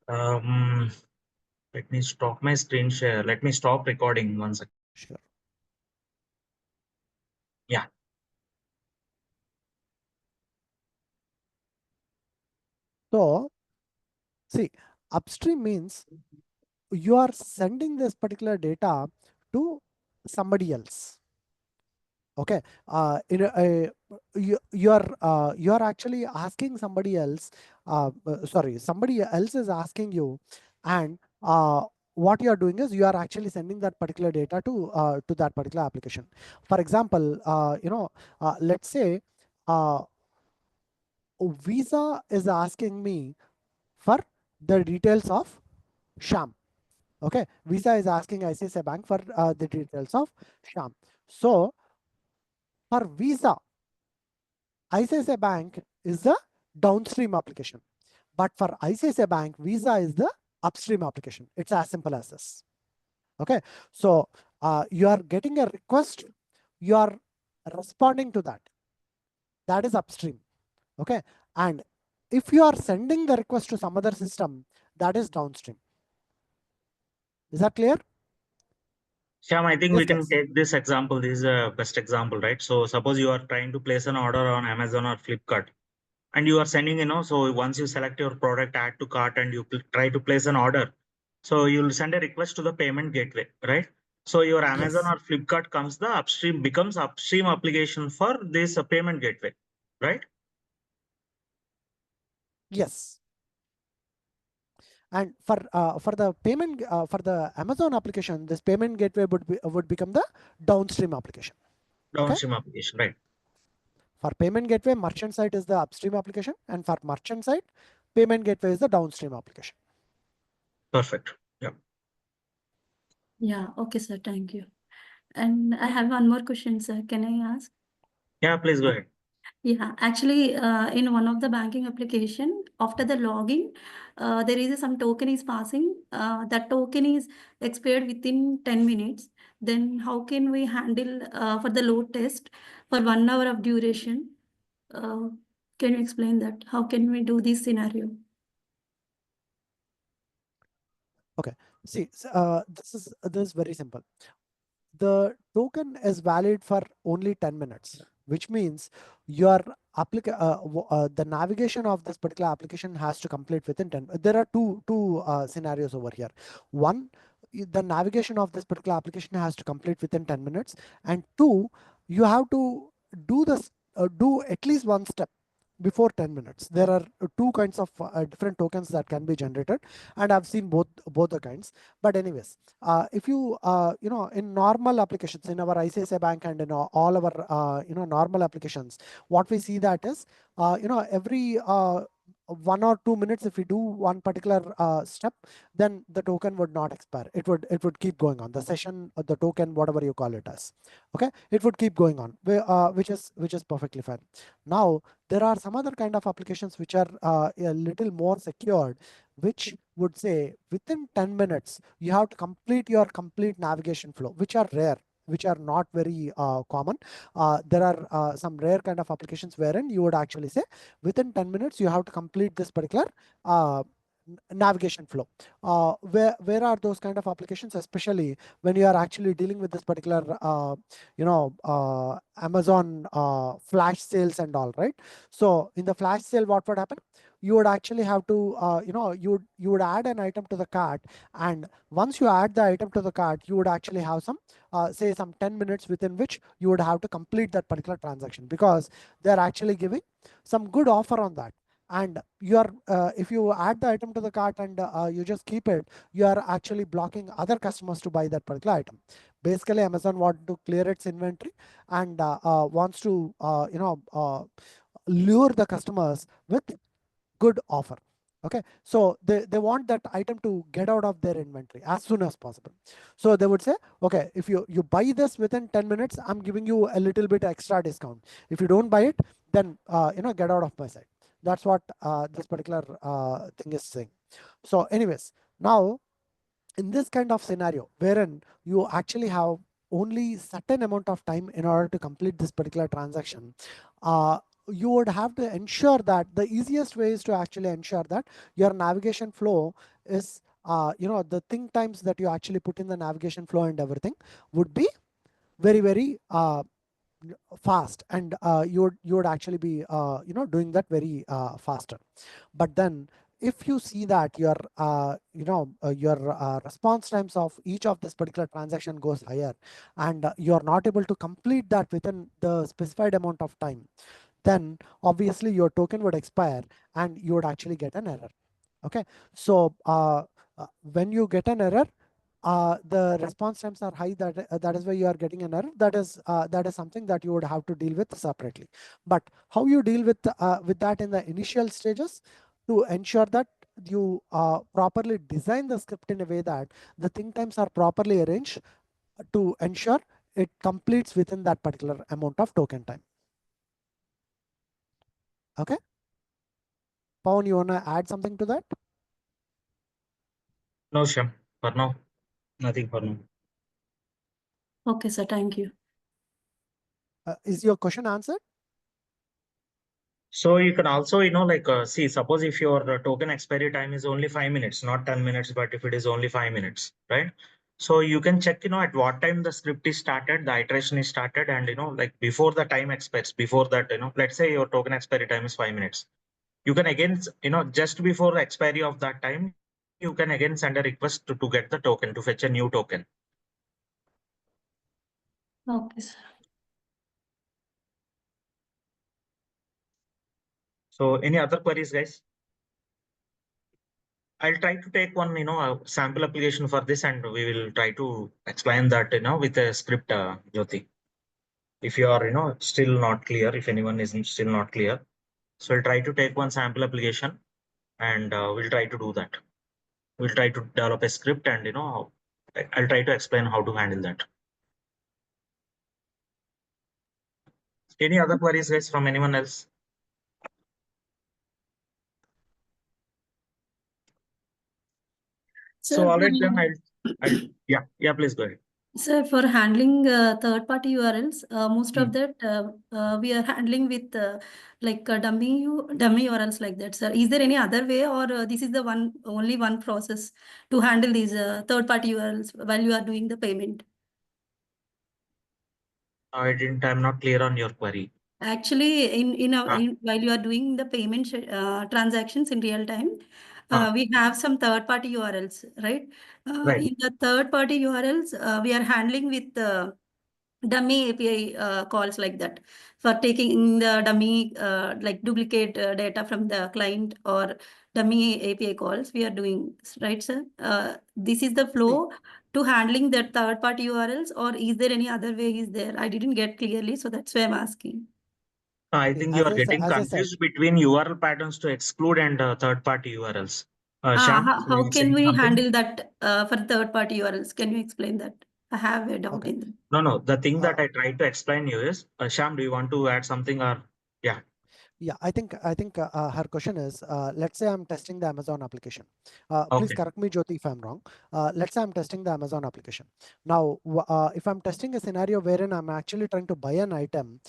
Let me stop my screen share. Let me stop recording 1 second.
Sure.
Yeah.
So, see, upstream means you are sending this particular data to somebody else. Okay. You are actually asking somebody else. Sorry, somebody else is asking you, and what you are doing is you are actually sending that particular data to that particular application. For example, let's say Visa is asking me for the details of Sham. Okay, Visa is asking ICICI Bank for the details of Sham. So for Visa, ICICI Bank is the downstream application, but for ICICI Bank, Visa is the upstream application. It's as simple as this. Okay, so you are getting a request, you are responding to that. That is upstream. Okay, and if you are sending the request to some other system, that is downstream. Is that clear?
Shyam, I think
Yes,
we can
guys.
take this example. This is a best example, right? So suppose you are trying to place an order on Amazon or Flipkart and you are sending, so once you select your product, add to cart and you try to place an order. So you'll send a request to the payment gateway, right? So your Amazon
Yes.
or Flipkart becomes upstream application for this payment gateway, right?
Yes. And for the payment for the Amazon application, this payment gateway would become the downstream application.
Downstream application, right?
For payment gateway, merchant side is the upstream application, and for merchant side, payment gateway is the downstream application.
Perfect. Yeah.
Yeah, okay, sir. Thank you. And I have one more question, sir. Can I ask?
Yeah, please go ahead.
Yeah, actually, in one of the banking application, after the login, there is some token is passing. That token is expired within 10 minutes. Then how can we handle for the load test for 1 hour of duration? Can you explain that? How can we do this scenario?
Okay. See, this is very simple. The token is valid for only 10 minutes, which means your the navigation of this particular application has to complete within 10. There are two scenarios over here. One, the navigation of this particular application has to complete within 10 minutes, and two, you have to do at least one step before 10 minutes. There are two kinds of different tokens that can be generated, and I've seen both the kinds. But anyways, if you in normal applications in our ICICI Bank and in all our normal applications, what we see that is every 1 or 2 minutes, if we do one particular step, then the token would not expire. It would keep going on. The session or the token, whatever you call it as, okay, it would keep going on, which is perfectly fine. Now there are some other kind of applications which are a little more secured, which would say within 10 minutes you have to complete your complete navigation flow, which are rare, which are not very common. There are some rare kind of applications wherein you would actually say within 10 minutes you have to complete this particular navigation flow. Where are those kind of applications, especially when you are actually dealing with this particular Amazon flash sales and all, right? So in the flash sale, what would happen? You would actually have to you would add an item to the cart, and once you add the item to the cart, you would actually have some say some 10 minutes within which you would have to complete that particular transaction, because they're actually giving some good offer on that. And you are if you add the item to the cart and you just keep it, you are actually blocking other customers to buy that particular item. Basically, Amazon wants to clear its inventory and wants to lure the customers with good offer. Okay, so they want that item to get out of their inventory as soon as possible. So they would say, okay, if you buy this within 10 minutes, I'm giving you a little bit extra discount. If you don't buy it, then get out of my site. That's what this particular thing is saying. So anyways, now in this kind of scenario wherein you actually have only certain amount of time in order to complete this particular transaction, you would have to ensure that the easiest way is to actually ensure that your navigation flow is the think times that you actually put in the navigation flow and everything would be very, very fast, and you would actually be doing that very faster. But then if you see that your response times of each of this particular transaction goes higher, and you're not able to complete that within the specified amount of time, then obviously your token would expire and you would actually get an error. Okay, so when you get an error, the response times are high, that is why you are getting an error. That is something that you would have to deal with separately. But how you deal with that in the initial stages, to ensure that you properly design the script in a way that the think times are properly arranged to ensure it completes within that particular amount of token time. Okay, Pawan, you want to add something to that?
No, Shyam, for now, nothing for now.
Okay, sir. Thank you.
Is your question answered?
So you can also, see, suppose if your token expiry time is only 5 minutes, not 10 minutes, but if it is only 5 minutes, right? So you can check, at what time the script is started, the iteration is started, and, before the time expires, before that, let's say your token expiry time is 5 minutes. You can again, just before the expiry of that time, you can again send a request to get the token, to fetch a new token.
Okay, sir.
So any other queries, guys? I'll try to take one, a sample application for this, and we will try to explain that, with a script, Jyoti. If you are, still not clear, if anyone is still not clear, so I'll try to take one sample application, and we'll try to do that. We'll try to develop a script, and I'll try to explain how to handle that. Any other queries, guys, from anyone else? So all right, then yeah, please go ahead.
Sir, for handling third-party URLs, most of that we are handling with dummy URLs like that, sir. Is there any other way, or this is the only one process to handle these third-party URLs while you are doing the payment?
I'm not clear on your query.
Actually, while you are doing the payment transactions in real time, we have some third-party URLs, right?
Right.
In the third-party URLs, we are handling with dummy API calls like that, for taking the dummy like duplicate data from the client, or dummy API calls we are doing, right, sir? This is the flow to handling that third-party URLs, or is there any other way is there? I didn't get clearly, so that's why I'm asking.
I
See,
think you are
as I
getting
said,
confused between URL patterns to exclude and third-party URLs. Shyam,
How
you
can
saying
we
something?
handle that for third-party URLs? Can you explain that? I have a doubt
Okay.
in that.
No. The thing that
Uh,
I tried to explain you is, Shyam, do you want to add something or yeah?
Yeah, I think her question is, let's say I'm testing the Amazon application. Please
Okay.
correct me, Jyoti, if I'm wrong. Let's say I'm testing the Amazon application. Now, if I'm testing a scenario wherein I'm actually trying to buy an item,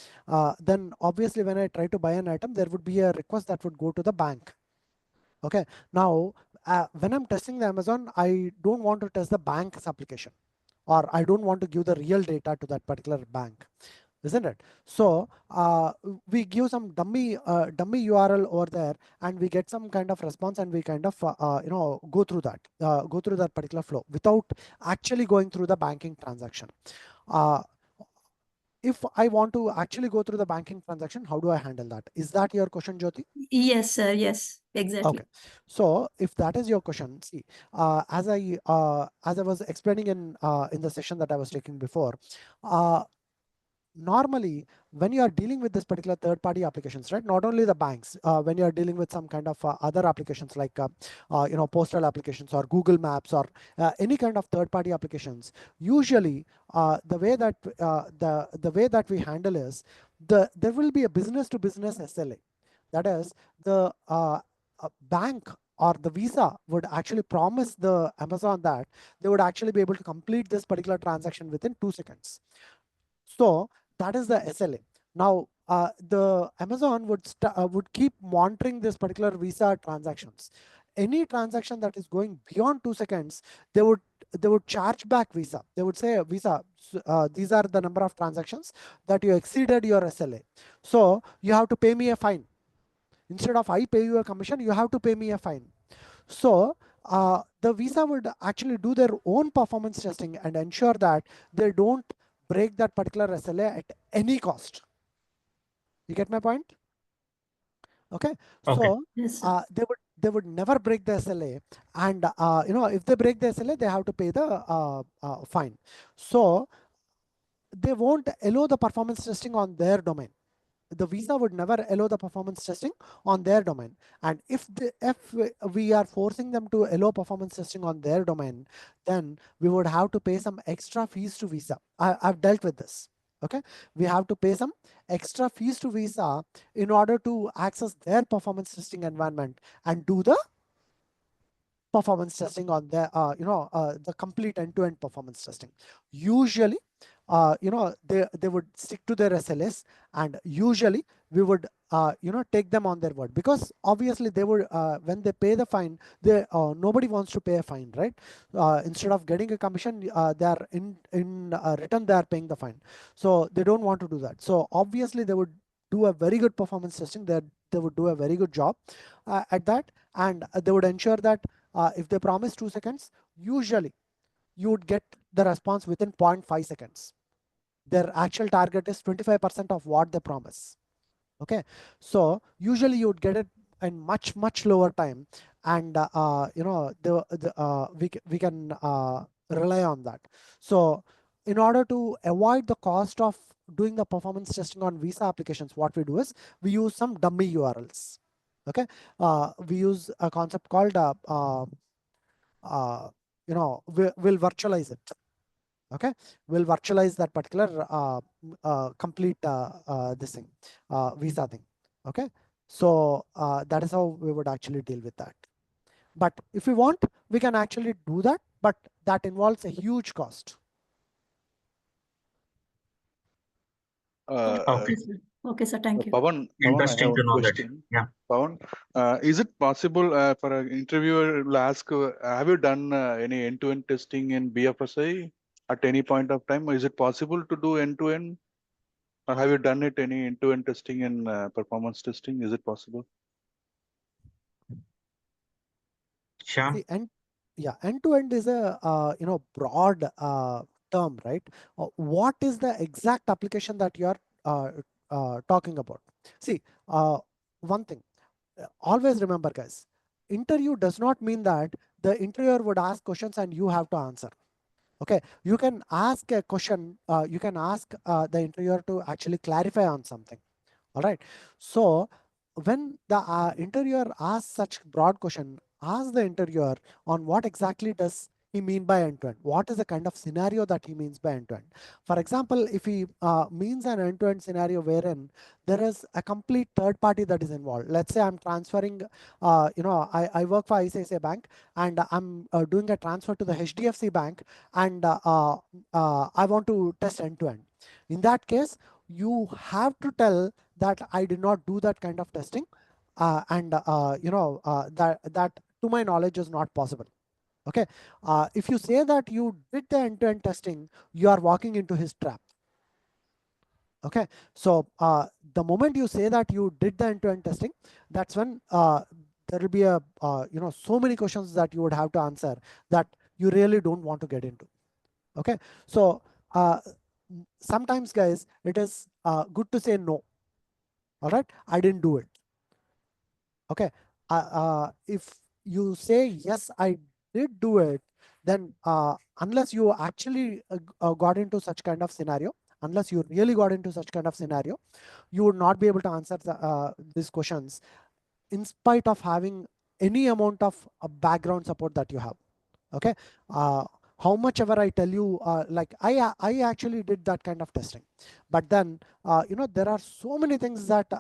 then obviously when I try to buy an item, there would be a request that would go to the bank. Okay. Now, when I'm testing the Amazon, I don't want to test the bank's application, or I don't want to give the real data to that particular bank, isn't it? So we give some dummy URL over there, and we get some kind of response, and we kind of go through that particular flow without actually going through the banking transaction. If I want to actually go through the banking transaction, how do I handle that? Is that your question, Jyoti?
Yes, sir. Yes, exactly.
Okay. So if that is your question, see, as I was explaining in the session that I was taking before, normally when you are dealing with this particular third party applications, right, not only the banks, when you are dealing with some kind of other applications like postal applications or Google Maps or any kind of third party applications, usually the way that we handle is there will be a business to business SLA. That is, the bank or the Visa would actually promise the Amazon that they would actually be able to complete this particular transaction within 2 seconds. So that is the SLA. Now, the Amazon would keep monitoring this particular Visa transactions. Any transaction that is going beyond 2 seconds, they would charge back Visa. They would say, Visa, these are the number of transactions that you exceeded your SLA. So you have to pay me a fine. Instead of I pay you a commission, you have to pay me a fine. So the Visa would actually do their own performance testing and ensure that they don't break that particular SLA at any cost. You get my point? Okay.
Okay.
So
Yes, sir.
they would never break the SLA, and if they break the SLA, they have to pay the fine. So they won't allow the performance testing on their domain. The Visa would never allow the performance testing on their domain. And if we are forcing them to allow performance testing on their domain, then we would have to pay some extra fees to Visa. I've dealt with this. Okay, we have to pay some extra fees to Visa in order to access their performance testing environment and do the performance testing on the complete end-to-end performance testing. Usually, they would stick to their SLS, and usually we would take them on their word, because obviously they would when they pay the fine, they nobody wants to pay a fine, right? Instead of getting a commission, they are in return they are paying the fine, so they don't want to do that. So obviously they would do a very good performance testing. They would do a very good job at that, and they would ensure that if they promise 2 seconds, usually you would get the response within 0.5 seconds. Their actual target is 25% of what they promise. Okay, so usually you would get it in much lower time, and we can rely on that. So in order to avoid the cost of doing the performance testing on Visa applications, what we do is we use some dummy URLs. Okay, we use a concept called we'll virtualize it. Okay, we'll virtualize that particular complete this thing, Visa thing. Okay, so that is how we would actually deal with that. But if we want, we can actually do that, but that involves a huge cost.
Okay.
Okay, sir. Thank you.
Pawan, I
Interesting
have
to
one
know that.
question.
Yeah.
Pawan, is it possible for an interviewer will ask, have you done any end-to-end testing in BFSI at any point of time? Is it possible to do end-to-end? Or have you done it any end-to-end testing and performance testing? Is it possible?
Shyam?
See, end-to-end is a broad term, right? What is the exact application that you are talking about? See, one thing, always remember, guys, interview does not mean that the interviewer would ask questions and you have to answer. Okay, you can ask a question, you can ask the interviewer to actually clarify on something. All right. So when the interviewer asks such broad question, ask the interviewer on what exactly does he mean by end-to-end. What is the kind of scenario that he means by end-to-end? For example, if he means an end-to-end scenario wherein there is a complete third party that is involved. Let's say I'm transferring, I work for ICICI Bank and I'm doing a transfer to the HDFC Bank and I want to test end-to-end. In that case, you have to tell that I did not do that kind of testing, that to my knowledge is not possible. Okay, if you say that you did the end-to-end testing, you are walking into his trap. Okay, so the moment you say that you did the end-to-end testing, that's when there will be a so many questions that you would have to answer that you really don't want to get into. Okay, so sometimes, guys, it is good to say no. All right, I didn't do it. Okay, if you say yes, I did do it, then unless you actually got into such kind of scenario, unless you really got into such kind of scenario, you would not be able to answer these questions in spite of having any amount of background support that you have. Okay, how much ever I tell you, like I actually did that kind of testing, but then there are so many things that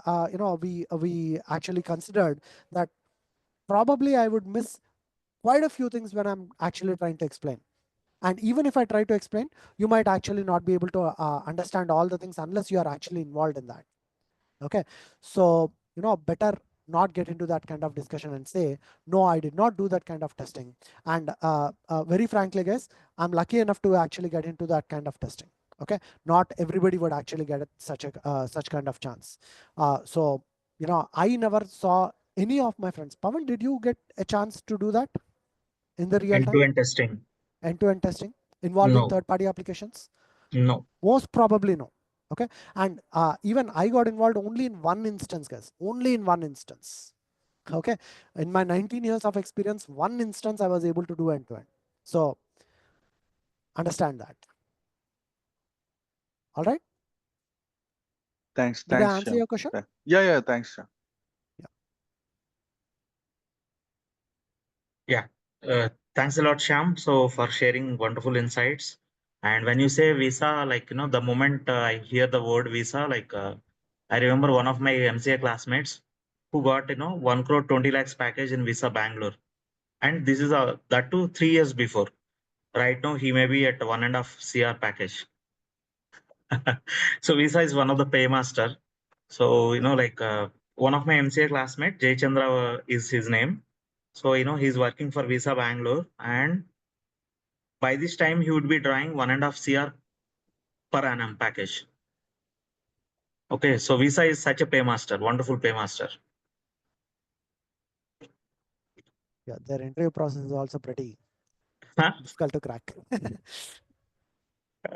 we actually considered that probably I would miss quite a few things when I'm actually trying to explain. And even if I try to explain, you might actually not be able to understand all the things unless you are actually involved in that. Okay, so better not get into that kind of discussion and say no, I did not do that kind of testing. And very frankly, guys, I'm lucky enough to actually get into that kind of testing. Okay, not everybody would actually get such kind of chance. So I never saw any of my friends. Pawan, did you get a chance to do that in the real time?
End-to-end testing?
End-to-end testing involving
No.
third-party applications?
No.
Most probably no. Okay, and even I got involved only in one instance, guys. Only in one instance. Okay, in my 19 years of experience, one instance I was able to do end-to-end. So understand that. All right.
Thanks.
Did
Thanks,
I answer
Shyam.
your question?
Yeah. Thanks, Shyam.
Yeah. Thanks a lot, Shyam. So for sharing wonderful insights. And when you say visa, like, the moment I hear the word visa, like, I remember one of my MCA classmates who got, 1 crore 20 lakhs package in Visa Bangalore. And this is that too 3 years before. Right now, he may be at 1.5 CR package. So Visa is one of the paymaster. So, like one of my MCA classmate, Jay Chandra is his name. So, he's working for Visa Bangalore, and by this time he would be drawing 1.5 CR per annum package. Okay, so Visa is such a paymaster, wonderful paymaster.
Yeah, their interview process is also pretty difficult to crack.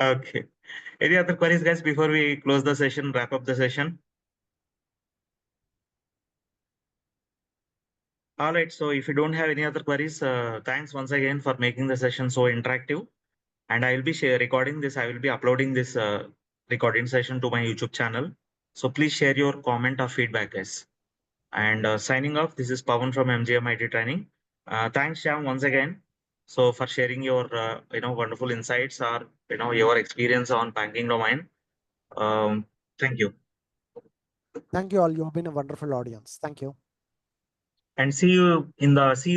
Okay. Any other queries, guys, before we close the session, wrap up the session? All right. So if you don't have any other queries, thanks once again for making the session so interactive. And I will be recording this. I will be uploading this recording session to my YouTube channel. So please share your comment or feedback, guys. And signing off, this is Pawan from MGMITtraining. Thanks, Shyam, once again. So for sharing your wonderful insights or your experience on banking domain. Thank you.
Thank you all. You have been a wonderful audience. Thank you.
And see you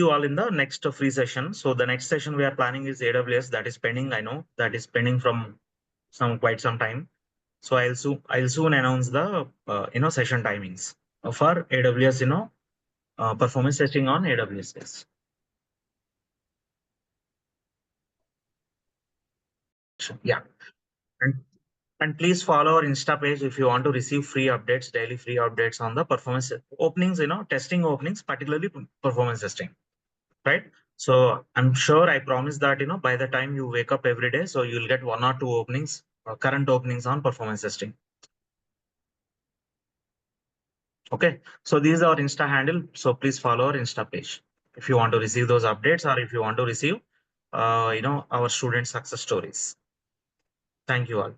all in the next free session. So the next session we are planning is AWS. That is pending. I know that is pending from quite some time. So I'll soon announce the session timings for AWS. Performance testing on AWS. Yeah. And please follow our Insta page if you want to receive free updates, daily free updates on the performance openings, testing openings, particularly performance testing, right? So I'm sure I promise that, by the time you wake up every day, so you'll get 1 or 2 openings, current openings on performance testing. Okay. So this is our Insta handle. So please follow our Insta page if you want to receive those updates or if you want to receive, our student success stories. Thank you all.